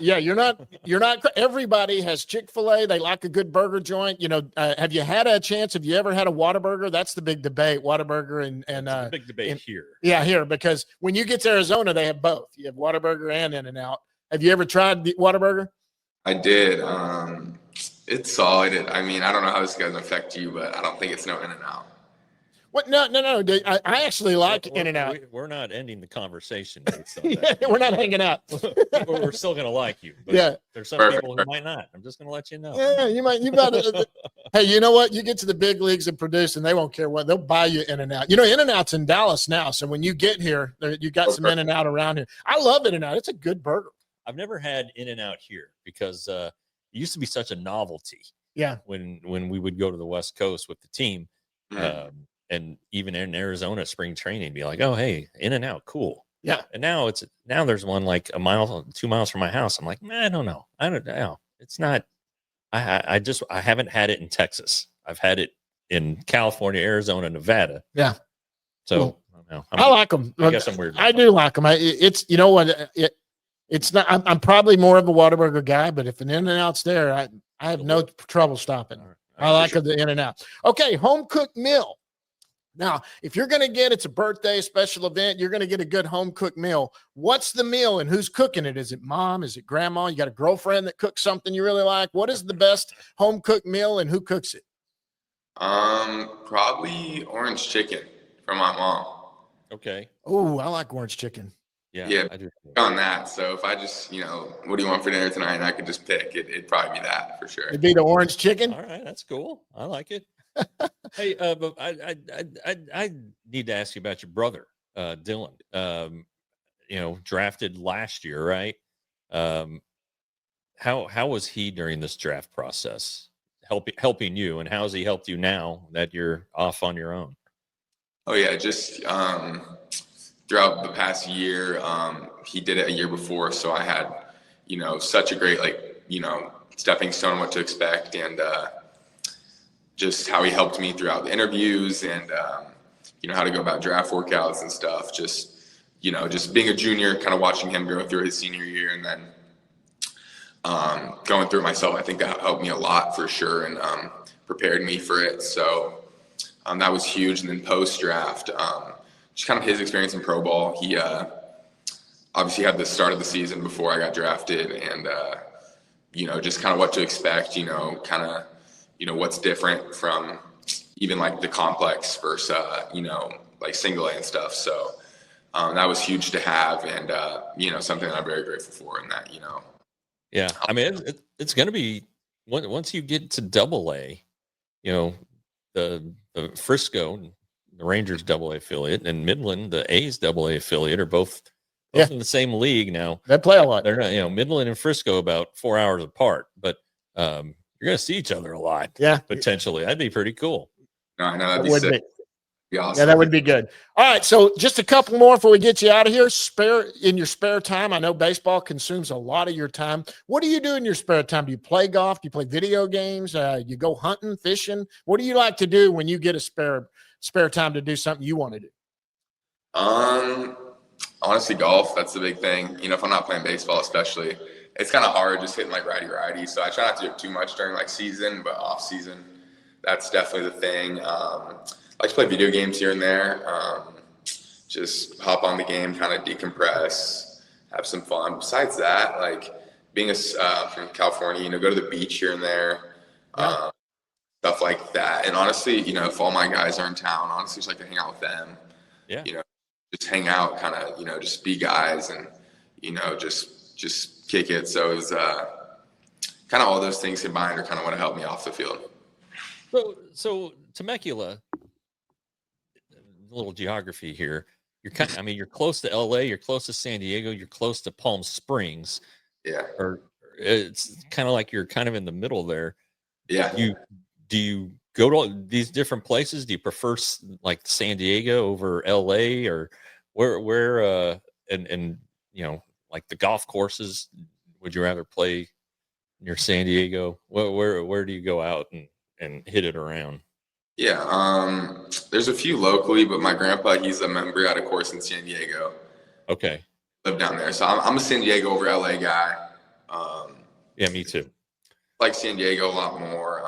S1: Everybody has Chick-fil-A. They like a good burger joint. Have you had a chance? Have you ever had a Whataburger? That's the big debate. Whataburger and
S2: the big debate here.
S1: Yeah, here, because when you get to Arizona, they have both. You have Whataburger and In-N-Out. Have you ever tried the Whataburger?
S3: I did. It's solid. I mean, I don't know how this is going to affect you, but I don't think it's no In-N-Out.
S1: What? No. I actually like In-N-Out.
S2: We're not ending the conversation.
S1: Yeah, we're not hanging out.
S2: We're still going to like you. But
S1: yeah.
S2: There's some people who might not. I'm just going to let you know.
S1: Yeah, you might. You better. Hey, you know what? You get to the big leagues and produce, and they won't care what. They'll buy you In-N-Out. In-N-Out's in Dallas now. So when you get here, you got some In-N-Out around here. I love In-N-Out. It's a good burger.
S2: I've never had In-N-Out here because it used to be such a novelty.
S1: Yeah.
S2: When we would go to the West Coast with the team, and even in Arizona spring training, be like, oh, hey, In-N-Out, cool.
S1: Yeah.
S2: And now there's one like 2 miles from my house. I'm like, man, I don't know. It's not. I haven't had it in Texas. I've had it in California, Arizona, Nevada.
S1: Yeah.
S2: So
S1: cool.
S2: I
S1: like them.
S2: I guess I'm weird.
S1: I do like them. It's It's not. I'm probably more of a Whataburger guy, but if an In-N-Out's there, I have no trouble stopping. I like the In-N-Out. Okay, home cooked meal. Now, if you're going to it's a birthday, special event, you're going to get a good home cooked meal. What's the meal and who's cooking it? Is it mom? Is it grandma? You got a girlfriend that cooks something you really like? What is the best home cooked meal and who cooks it?
S3: Probably orange chicken from my mom.
S2: Okay.
S1: Oh, I like orange chicken.
S3: Yeah, I do. On that. So if I just, what do you want for dinner tonight? And I could just pick it'd probably be that for sure.
S1: It'd be the orange chicken.
S2: All right, that's cool. I like it. Hey, but I need to ask you about your brother, Dylan. Drafted last year, right? How was he during this draft process, helping you, and how has he helped you now that you're off on your own?
S3: Oh yeah, just throughout the past year, he did it a year before, so I had such a great stepping stone on what to expect, and just how he helped me throughout the interviews, and how to go about draft workouts and stuff. Just being a junior, kind of watching him grow through his senior year, and then going through it myself. I think that helped me a lot for sure, and prepared me for it. So that was huge. And then post draft, just kind of his experience in pro ball. He obviously had the start of the season before I got drafted, and just kind of what to expect. Kind of what's different from even like the complex versus like single A and stuff. So that was huge to have, and something that I'm very grateful for. In that
S2: Yeah, I mean it's going to be once you get to Double A, the Frisco, the Rangers Double A affiliate, and Midland, the A's Double A affiliate, are both in the same league now.
S1: They play a lot.
S2: They're not, Midland and Frisco about 4 hours apart, but you're going to see each other a lot.
S1: Yeah,
S2: potentially. That'd be pretty cool.
S3: No, I know that'd be sick. Be awesome.
S1: Yeah, that would be good. All right, so just a couple more before we get you out of here. In your spare time, I know baseball consumes a lot of your time. What do you do in your spare time? Do you play golf? Do you play video games? You go hunting, fishing? What do you like to do when you get a spare time to do something you want to do?
S3: Honestly, golf. That's the big thing. If I'm not playing baseball, especially, it's kind of hard just hitting like righty. So I try not to do too much during like season, but off season, that's definitely the thing. I like to play video games here and there. just hop on the game, kind of decompress, have some fun. Besides that, like being from California, you know, go to the beach here and there,
S1: Yeah.
S3: stuff like that. And honestly, you know, if all my guys are in town, honestly, just like to hang out with them.
S2: Yeah.
S3: You know, just hang out, kind of, you know, just be guys and, you know, just kick it. So it's kind of all those things combined are kind of what helped me off the field.
S2: So Temecula, a little geography here. You're kind of, I mean, you're close to LA, you're close to San Diego, you're close to Palm Springs.
S3: Yeah.
S2: Or it's kind of like you're kind of in the middle there.
S3: Yeah.
S2: Do you go to these different places? Do you prefer like San Diego over LA, or where and you know, like the golf courses, would you rather play near San Diego? Where do you go out and hit it around?
S3: Yeah. There's a few locally, but my grandpa, he's a member at a course in San Diego.
S2: Okay.
S3: Live down there. So I'm a San Diego over LA guy.
S2: Yeah, me too.
S3: Like San Diego a lot more.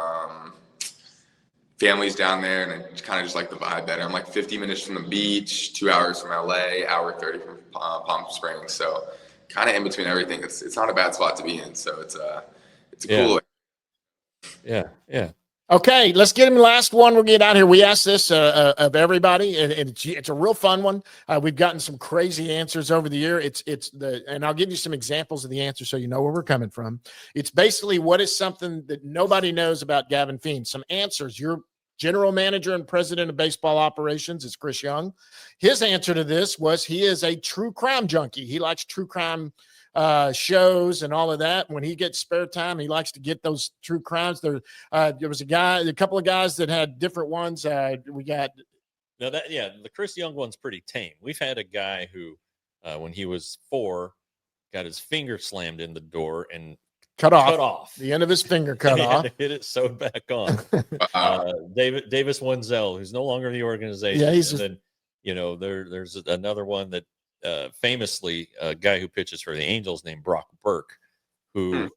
S3: Family's down there, and I kind of just like the vibe better. I'm like 50 minutes from the beach, 2 hours from LA, hour 30 from Palm Springs. So kind of in between everything. It's not a bad spot to be in. So it's a cool.
S2: Yeah.
S1: Okay, let's get him last one. We'll get out here. We asked this of everybody, and it's a real fun one. We've gotten some crazy answers over the year. And I'll give you some examples of the answer so you know where we're coming from. It's basically, what is something that nobody knows about Gavin Fiend? Some answers. Your general manager and president of baseball operations is Chris Young. His answer to this was he is a true crime junkie. He likes true crime shows and all of that. When he gets spare time, he likes to get those true crimes. There was a couple of guys that had different ones. We got
S2: the Chris Young one's pretty tame. We've had a guy who, when he was 4, got his finger slammed in the door and
S1: cut off the end of his finger, cut off.
S2: Hit it sewed back on. Davis Wenzel, who's no longer in the organization.
S1: Yeah,
S2: then you know there's another one that. Famously, a guy who pitches for the Angels named Brock Burke, who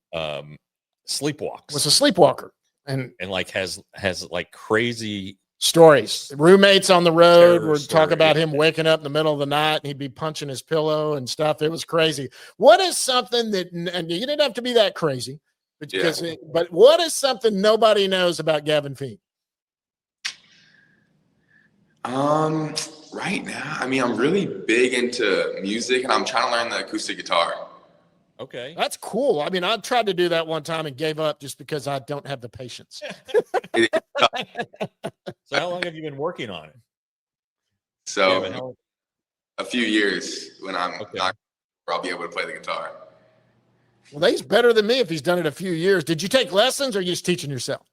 S2: sleepwalks.
S1: Was a sleepwalker and
S2: like has like crazy
S1: stories. Roommates on the road would talk about him waking up in the middle of the night and he'd be punching his pillow and stuff. It was crazy. What is something that, and you didn't have to be that crazy, but what is something nobody knows about Gavin Fiend?
S3: Right now, I mean, I'm really big into music, and I'm trying to learn the acoustic guitar.
S2: Okay.
S1: That's cool. I mean, I tried to do that one time and gave up just because I don't have the patience.
S2: So how long have you been working on it?
S3: So a few years. When I'm not, I'll be able to play the guitar.
S1: Well, he's better than me if he's done it a few years. Did you take lessons or are you just teaching yourself?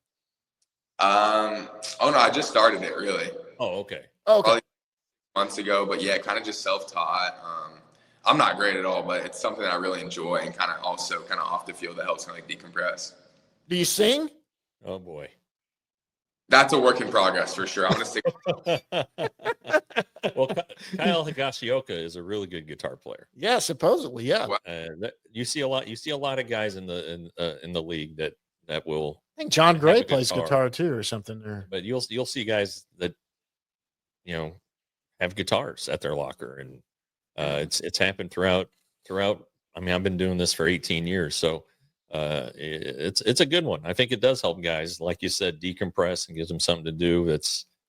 S3: Oh no, I just started it really.
S2: Oh, okay.
S3: Probably months ago, but yeah, kind of just self-taught. I'm not great at all, but it's something that I really enjoy, and kind of also kind of off the field that helps me like decompress.
S1: Do you sing?
S2: Oh boy,
S3: that's a work in progress for sure. I'm gonna stick.
S2: Well, Kyle Higashioka is a really good guitar player.
S1: Yeah, supposedly, yeah.
S2: You see a lot of guys in the league that will.
S1: I think John Gray plays guitar too, or something.
S2: But you'll see guys that have guitars at their locker, and it's happened throughout. I mean, I've been doing this for 18 years, so it's a good one. I think it does help guys, like you said, decompress and gives them something to do.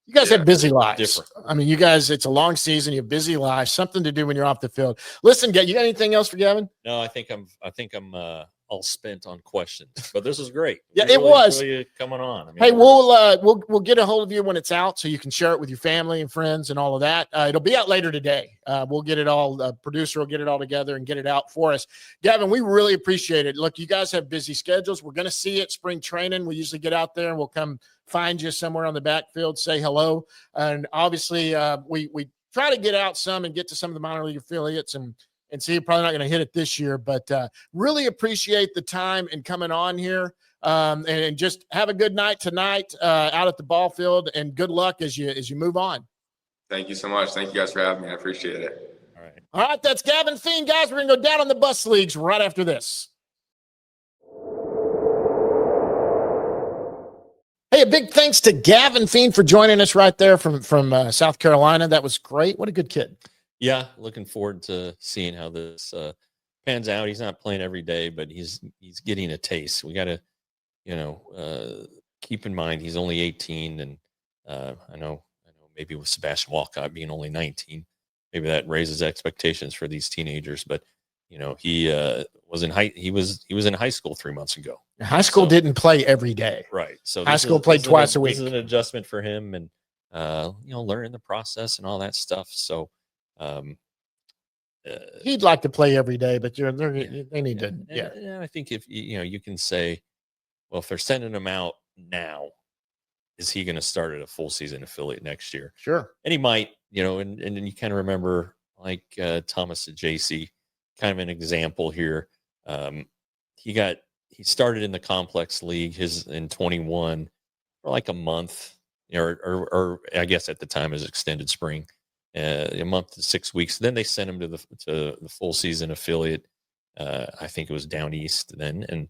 S1: You guys have busy lives.
S2: Different.
S1: I mean, you guys, it's a long season. You have busy lives, something to do when you're off the field. Listen, you got anything else for Gavin?
S2: No, I think I'm all spent on questions, but this is great.
S1: Yeah, it was
S2: coming on. I mean,
S1: hey, we'll get a hold of you when it's out so you can share it with your family and friends and all of that. It'll be out later today. We'll get it all. The producer will get it all together and get it out for us. Gavin, we really appreciate it. Look, you guys have busy schedules. We're going to see it spring training. We usually get out there and we'll come find you somewhere on the backfield, say hello. And obviously we try to get out some and get to some of the minor league affiliates and see, you're probably not going to hit it this year, but really appreciate the time and coming on here. And just have a good night tonight out at the ball field, and good luck as you move on.
S3: Thank you so much. Thank you guys for having me. I appreciate it.
S1: All right. That's Gavin Fiend, guys. We're going to go down on the bus leagues right after this. Hey, Hey, a big thanks to Gavin Fiend for joining us right there from South Carolina. That was great. What a good kid.
S2: Yeah, looking forward to seeing how this pans out. He's not playing every day, but he's getting a taste. We got to, keep in mind he's only 18, and I know maybe with Sebastian Walcott being only 19, maybe that raises expectations for these teenagers. But he was in he was in high school 3 months ago.
S1: High school didn't play every day,
S2: right? So
S1: high school played twice a week.
S2: This is an adjustment for him, and learning the process and all that stuff. So.
S1: He'd like to play every day, but they need to.
S2: I think if you can say, well, if they're sending him out now, is he going to start at a full season affiliate next year?
S1: Sure.
S2: And he might, and you kind of remember like Thomas at JC, kind of an example here. He started in the complex league in 21 for like a month, or I guess at the time is extended spring. A month to 6 weeks. Then they sent him to the full season affiliate. I think it was down east then, and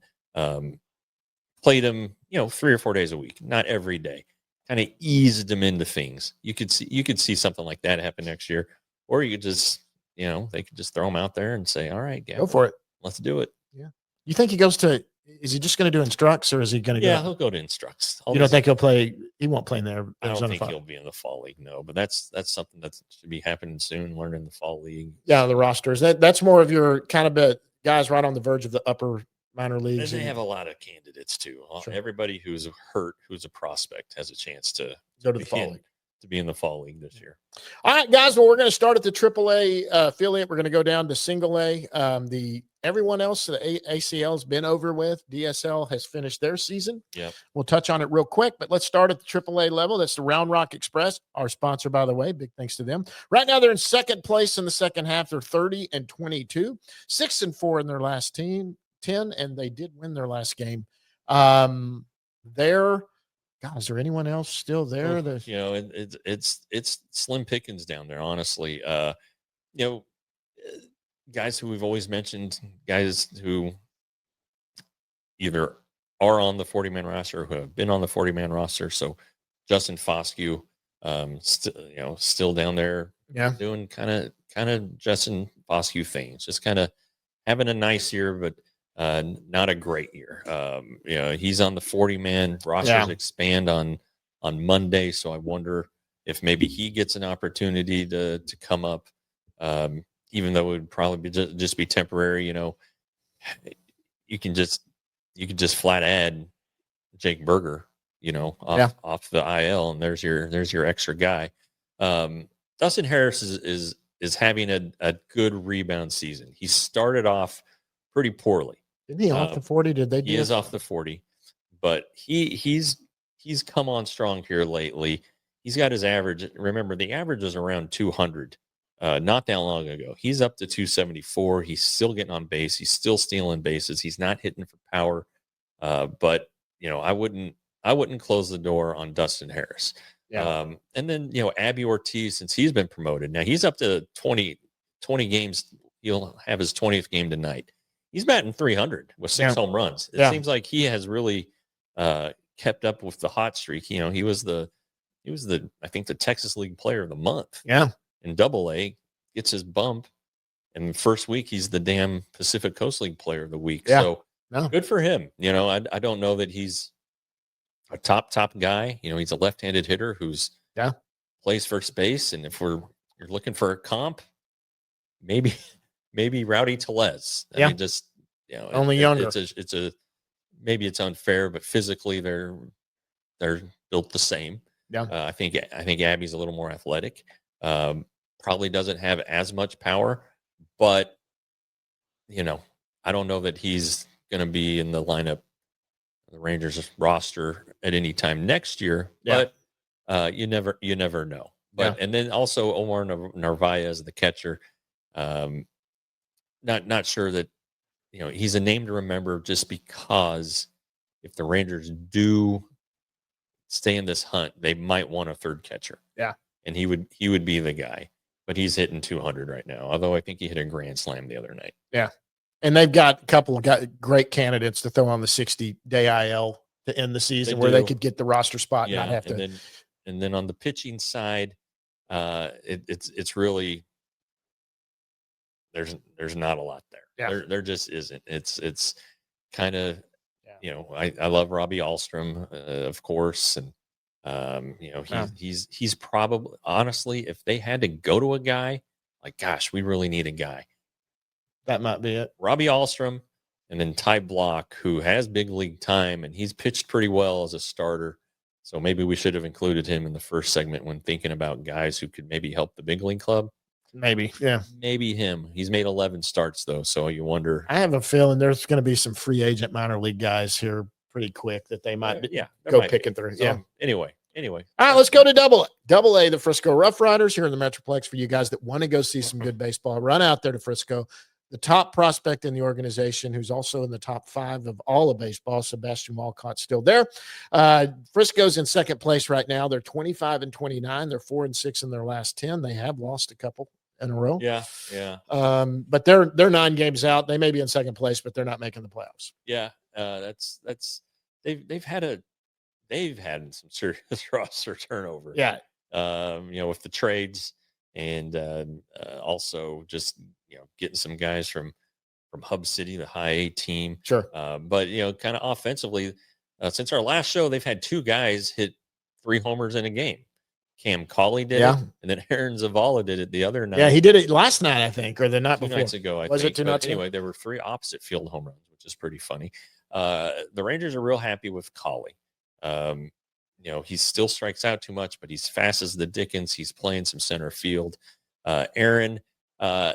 S2: played him, 3 or 4 days a week, not every day. Kind of eased him into things. You could see something like that happen next year, or you could just, they could just throw him out there and say, "All right,
S1: go for it,
S2: let's do it."
S1: Yeah. You think he goes to? Is he just going to do instructs, or is he going to?
S2: Yeah, he'll go to instructs.
S1: You don't think he'll play? He won't play in there.
S2: I don't think he'll be in the fall league. No, but that's something that should be happening soon. Learning the fall league.
S1: Yeah, the rosters. That's more of your kind of guys right on the verge of the upper minor leagues.
S2: And they have a lot of candidates too. Sure. Everybody who's hurt, who's a prospect, has a chance to
S1: go to the fall league.
S2: To be in the fall league this year.
S1: All right, guys. Well, we're going to start at the AAA affiliate. We're going to go down to single A. Everyone else, the ACL has been over with. DSL has finished their season.
S2: Yeah,
S1: we'll touch on it real quick, but let's start at the AAA level. That's the Round Rock Express, our sponsor, by the way. Big thanks to them. Right now, they're in second place in the second half. They're 30-22, 6-4 in their last 10, and they did win their last game. God, is there anyone else still there?
S2: It's slim pickings down there, honestly. Guys who we've always mentioned, guys who either are on the 40-man roster or who have been on the 40-man roster. So Justin Foscue, still down there, doing kind of Justin Foscue things, just kind of having a nice year, but not a great year. He's on the 40-man rosters expand on Monday, so I wonder if maybe he gets an opportunity to come up, even though it would probably be just be temporary. You can just flat add Jake Berger, off the IL, and there's your extra guy. Dustin Harris is having a good rebound season. He started off pretty poorly.
S1: Isn't he off the 40? Did they do
S2: He is off the 40, but he's come on strong here lately. He's got his average. Remember, the average was around 200 not that long ago. He's up to 274. He's still getting on base. He's still stealing bases. He's not hitting for power. But I wouldn't close the door on Dustin Harris.
S1: Yeah.
S2: And then Abby Ortiz, since he's been promoted, now he's up to 20 games. He'll have his 20th game tonight. He's batting 300 with 6 home runs. It seems like he has really kept up with the hot streak. He was the I think the Texas League Player of the Month.
S1: Yeah.
S2: In Double-A, gets his bump, and the first week he's the damn Pacific Coast League Player of the Week.
S1: Yeah.
S2: So good for him. I don't know that he's a top guy. He's a left-handed hitter who's plays first base, and if you're looking for a comp, maybe Rowdy Tellez. I mean, just
S1: only younger.
S2: It's a maybe it's unfair, but physically they're built the same.
S1: Yeah,
S2: I think Abby's a little more athletic. Probably doesn't have as much power, but I don't know that he's going to be in the lineup, the Rangers roster at any time next year.
S1: Yeah.
S2: But you never know. But and then also Omar Narvaez, the catcher. Not sure that he's a name to remember just because if the Rangers do stay in this hunt, they might want a third catcher.
S1: Yeah.
S2: And he would be the guy, but he's hitting 200 right now. Although I think he hit a grand slam the other night.
S1: Yeah. And they've got a couple of great candidates to throw on the 60-day IL to end the season where they could get the roster spot and not have to.
S2: And then on the pitching side, it's really there's not a lot there.
S1: Yeah.
S2: There just isn't. It's kind of I love Robbie Alstrom, of course, and he's probably, honestly, if they had to go to a guy, like, gosh, we really need a guy,
S1: that might be it.
S2: Robbie Alstrom, and then Ty Block, who has big league time and he's pitched pretty well as a starter. So maybe we should have included him in the first segment when thinking about guys who could maybe help the big league club.
S1: Maybe, yeah.
S2: Maybe him. He's made 11 starts, though, so you wonder.
S1: I have a feeling there's going to be some free agent minor league guys here pretty quick that they might go picking through.
S2: So,
S1: yeah.
S2: Anyway.
S1: All right, let's go to Double A. Double A, the Frisco Rough Riders here in the Metroplex. For you guys that want to go see some good baseball, run out there to Frisco. The top prospect in the organization, who's also in the top 5 of all of baseball, Sebastian Walcott's still there. Frisco's in second place right now. They're 25-29. They're 4-6 in their last 10. They have lost a couple in a row.
S2: Yeah.
S1: But they're 9 games out. They may be in second place, but they're not making the playoffs.
S2: Yeah. They've had some serious roster turnover.
S1: Yeah.
S2: With the trades and also just getting some guys from Hub City, the high A team.
S1: Sure.
S2: But kind of offensively, since our last show, they've had 2 guys hit 3 homers in a game. Cam Cauley did it, and then Aaron Zavala did it the other night.
S1: Yeah, he did it last night, I think, or the night
S2: 2
S1: before.
S2: nights ago, I
S1: Was
S2: think.
S1: it 2 nights ago?
S2: Anyway, there were 3 opposite field home runs, which is pretty funny. The Rangers are real happy with Cauley. He still strikes out too much, but he's fast as the Dickens. He's playing some center field. Aaron,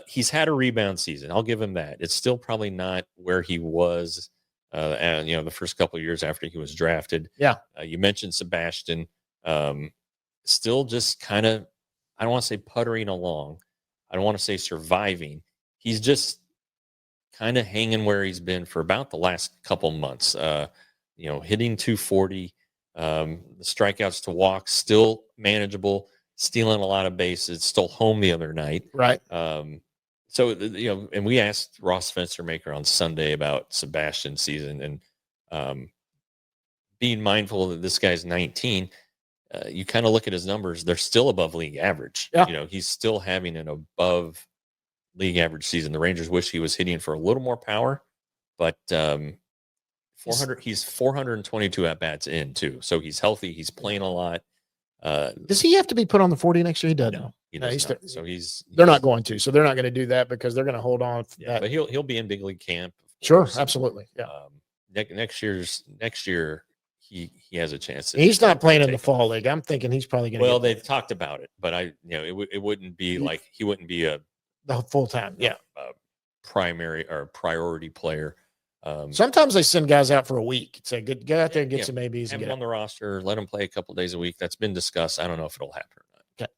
S2: he's had a rebound season. I'll give him that. It's still probably not where he was, the first couple of years after he was drafted.
S1: Yeah.
S2: You mentioned Sebastian. Still just kind of, I don't want to say puttering along. I don't want to say surviving. He's just kind of hanging where he's been for about the last couple months. Hitting 240, the strikeouts to walks still manageable, stealing a lot of bases, stole home the other night.
S1: Right.
S2: And we asked Ross Fenstermaker on Sunday about Sebastian's season and being mindful that this guy's 19. You kind of look at his numbers; they're still above league average.
S1: Yeah.
S2: He's still having an above league average season. The Rangers wish he was hitting for a little more power, but 400. He's 422 at bats in too, so he's healthy. He's playing a lot.
S1: Does he have to be put on the 40 next year? He doesn't.
S2: No, he does not. So
S1: they're not going to. So they're not going to do that because they're going to hold on.
S2: But he'll be in big league camp.
S1: Sure, absolutely. Yeah.
S2: Next year. He has a chance.
S1: He's not playing in the fall league. I'm thinking he's probably going to.
S2: Well, they've talked about it, but it wouldn't be like he wouldn't be
S1: the full time. Yeah,
S2: primary or priority player.
S1: Sometimes they send guys out for a week. Say, get out there and get some ABs
S2: and
S1: get
S2: him on the roster. Let him play a couple days a week. That's been discussed. I don't know if it'll happen or not.
S1: Okay.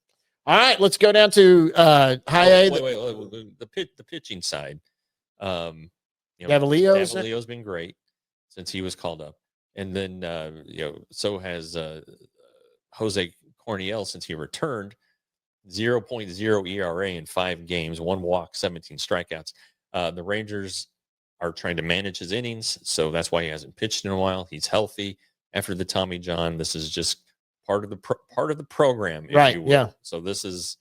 S1: All right, let's go down to high A.
S2: Wait. The pitching side.
S1: Davalillo's
S2: been great since he was called up. And then, so has Jose Corniel since he returned. 0.0 ERA in 5 games, 1 walk, 17 strikeouts. The Rangers are trying to manage his innings, so that's why he hasn't pitched in a while. He's healthy after the Tommy John. This is just part of the program, if you will.
S1: Yeah.
S2: So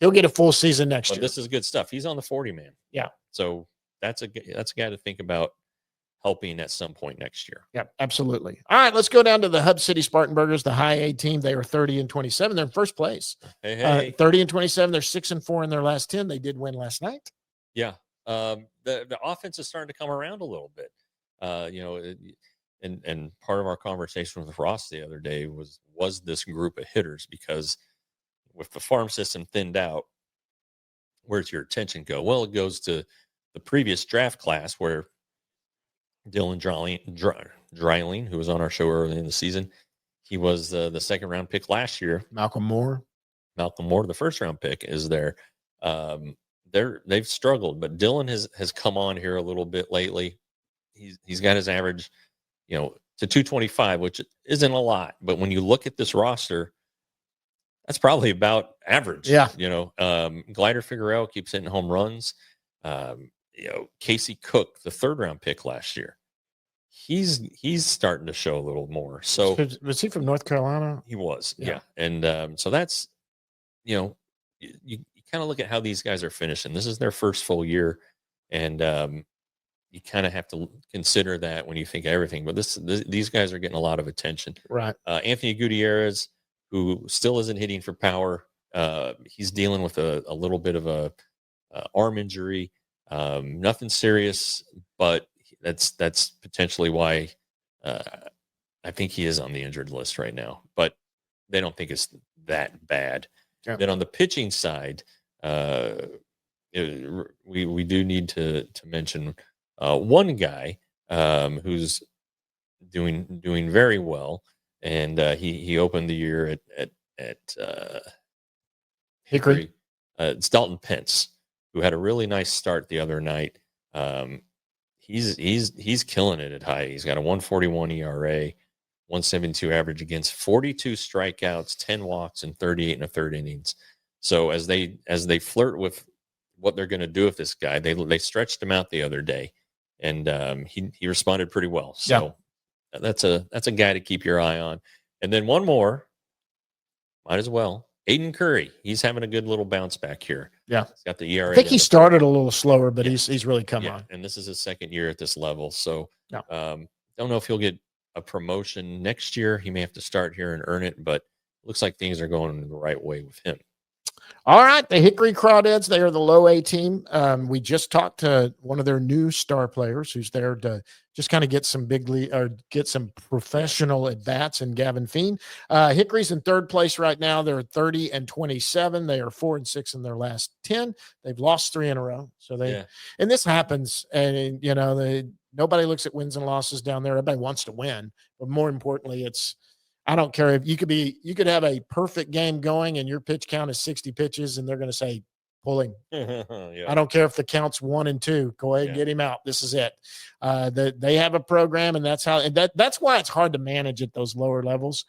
S1: he'll get a full season next year.
S2: This is good stuff. He's on the 40 man.
S1: Yeah.
S2: So that's a guy to think about helping at some point next year.
S1: Yeah, absolutely. All right, let's go down to the Hub City Spartanburgers, the high A team. They were 30-27. They're in first place.
S2: Hey.
S1: 30-27. They're 6-4 in their last 10. They did win last night.
S2: Yeah. The offense is starting to come around a little bit. And part of our conversation with Ross the other day was this group of hitters, because with the farm system thinned out, where's your attention go? Well, it goes to the previous draft class where Dylan Dreiling, who was on our show early in the season, he was the second round pick last year.
S1: Malcolm Moore,
S2: the first round pick, is there. They've struggled, but Dylan has come on here a little bit lately. He's got his average, to 225, which isn't a lot, but when you look at this roster, that's probably about average.
S1: Yeah.
S2: Glider Figueroa keeps hitting home runs. Casey Cook, the third round pick last year, he's starting to show a little more. So
S1: was he from North Carolina?
S2: he was,
S1: Yeah.
S2: and so that's you kind of look at how these guys are finishing. This is their first full year, and you kind of have to consider that when you think of everything. But these guys are getting a lot of attention.
S1: Right.
S2: Anthony Gutierrez, who still isn't hitting for power, he's dealing with a little bit of a arm injury. Nothing serious, but that's potentially why I think he is on the injured list right now. But they don't think it's that bad.
S1: Yeah.
S2: Then on the pitching side, we do need to mention one guy who's doing very well, and he opened the year at
S1: Hickory.
S2: It's Dalton Pence, who had a really nice start the other night. He's killing it at high. He's got a 141 ERA, 172 average against 42 strikeouts, 10 walks, and 38 and a third innings. So as they flirt with what they're going to do with this guy, they stretched him out the other day, and he responded pretty well. So that's a guy to keep your eye on. And then one more, might as well, Aiden Curry. He's having a good little bounce back here.
S1: Yeah,
S2: he's got the ERA.
S1: I think he started a little slower, but he's really come on.
S2: And this is his second year at this level. So
S1: Yeah.
S2: Don't know if he'll get a promotion next year. He may have to start here and earn it, but looks like things are going the right way with him.
S1: All right, the Hickory Crawdads, they are the low A team. We just talked to one of their new star players who's there to just kind of get some big league or get some professional at bats, and Gavin Fiend. Hickory's in third place right now. They're 30-27. They are 4-6 in their last 10. They've lost 3 in a row. So and this happens, and nobody looks at wins and losses down there. Everybody wants to win, but more importantly, I don't care if you could have a perfect game going and your pitch count is 60 pitches and they're going to say, pull him. I don't care if the count's 1 and 2, go ahead and get him out. This is it. They have a program, and that's why it's hard to manage at those lower levels.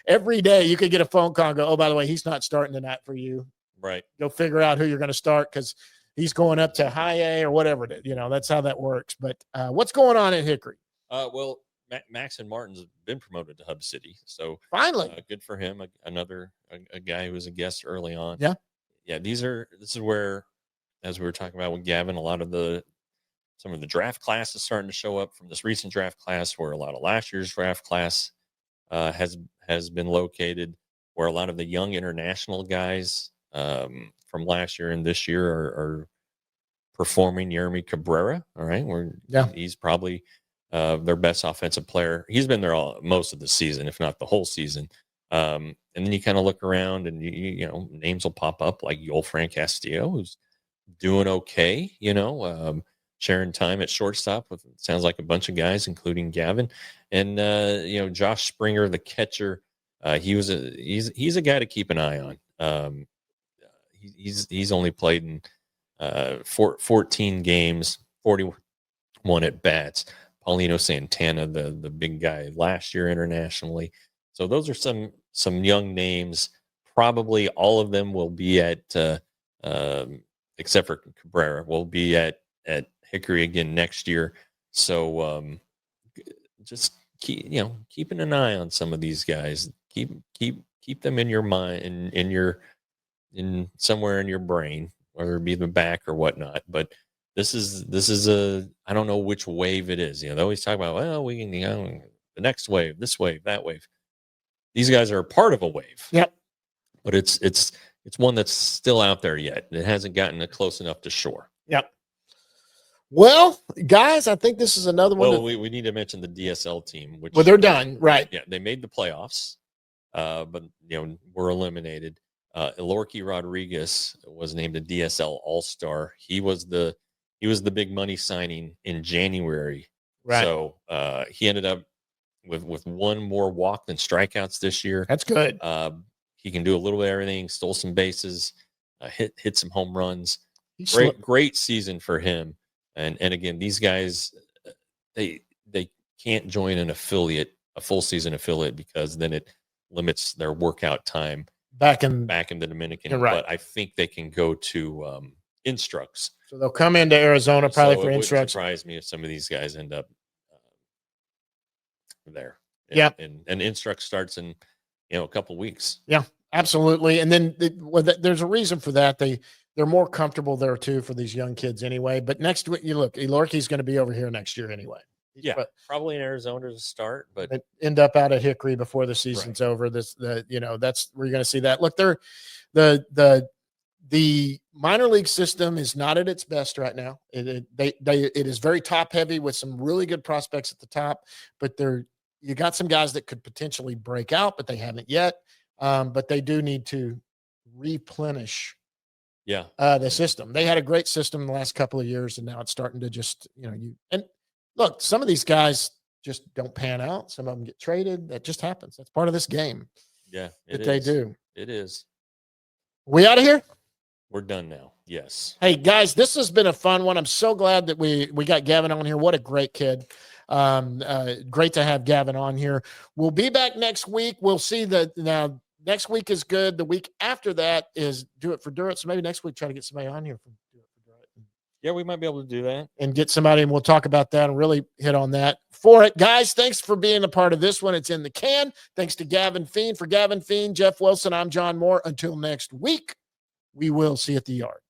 S1: Every day you could get a phone call and go, oh, by the way, he's not starting tonight for you.
S2: Right.
S1: Go figure out who you're going to start, because he's going up to high A or whatever. That's how that works. But what's going on at Hickory?
S2: Well, Max and Martin's been promoted to Hub City, so
S1: finally,
S2: good for him. Another guy who was a guest early on.
S1: Yeah.
S2: This is where, as we were talking about with Gavin, a lot of some of the draft class is starting to show up from this recent draft class, where a lot of last year's draft class has been located, where a lot of the young international guys from last year and this year are performing. Yermi Cabrera, all right, he's probably their best offensive player. He's been there most of the season, if not the whole season. And then you kind of look around, and you names will pop up like Yoel Fran Castillo, who's doing okay. Sharing time at shortstop with, sounds like, a bunch of guys, including Gavin, and Josh Springer, the catcher. He's a guy to keep an eye on. He's only played in 14 games, 41 at bats. Paulino Santana, the big guy last year internationally. So those are some young names. Probably all of them will be at, except for Cabrera, will be at Hickory again next year. So just keeping an eye on some of these guys. Keep them in your mind, in somewhere in your brain, whether it be the back or whatnot. But this is I don't know which wave it is. They always talk about, well, we can, the next wave, this wave, that wave. These guys are a part of a wave.
S1: Yep.
S2: But it's one that's still out there yet. It hasn't gotten close enough to shore.
S1: Yep. Well, guys, I think this is another one.
S2: Well, we need to mention the DSL team, which
S1: they're done, right?
S2: Yeah, they made the playoffs, but were eliminated. Elorki Rodriguez was named a DSL All-Star. He was the big money signing in January.
S1: Right.
S2: So he ended up with one more walk than strikeouts this year.
S1: That's good.
S2: He can do a little bit of everything. Stole some bases, hit some home runs. Great season for him. And again, these guys, they can't join an affiliate, a full season affiliate, because then it limits their workout time back in the Dominican.
S1: You're right.
S2: But I think they can go to Instructs.
S1: So they'll come into Arizona probably for
S2: It
S1: Instructs.
S2: wouldn't surprise me if some of these guys end up there.
S1: Yeah.
S2: And instruct starts in, a couple weeks.
S1: Yeah, absolutely. And then there's a reason for that. They're more comfortable there too for these young kids anyway. But next week, you look, Elorki's going to be over here next year anyway.
S2: Yeah, probably in Arizona to start, but
S1: end up out at Hickory before the season's over. That's where you're going to see that. Look, the minor league system is not at its best right now. It is very top heavy with some really good prospects at the top, but you got some guys that could potentially break out, but they haven't yet. But they do need to replenish the system. They had a great system the last couple of years, and now it's starting to just, and look, some of these guys just don't pan out. Some of them get traded. That just happens. That's part of this game.
S2: Yeah,
S1: they do.
S2: It is.
S1: We out of here?
S2: We're done now. Yes.
S1: Hey guys, this has been a fun one. I'm so glad that we got Gavin on here. What a great kid. Great to have Gavin on here. We'll be back next week. We'll see now next week is good. The week after that is Do It For Durrett. So maybe next week try to get somebody on here from Do It For Durrett.
S2: Yeah, we might be able to do that.
S1: And get somebody, and we'll talk about that and really hit on that for it. Guys, thanks for being a part of this one. It's in the can. Thanks to Gavin Fiend. For Gavin Fiend, Jeff Wilson, I'm John Moore. Until next week, we will see you at the yard.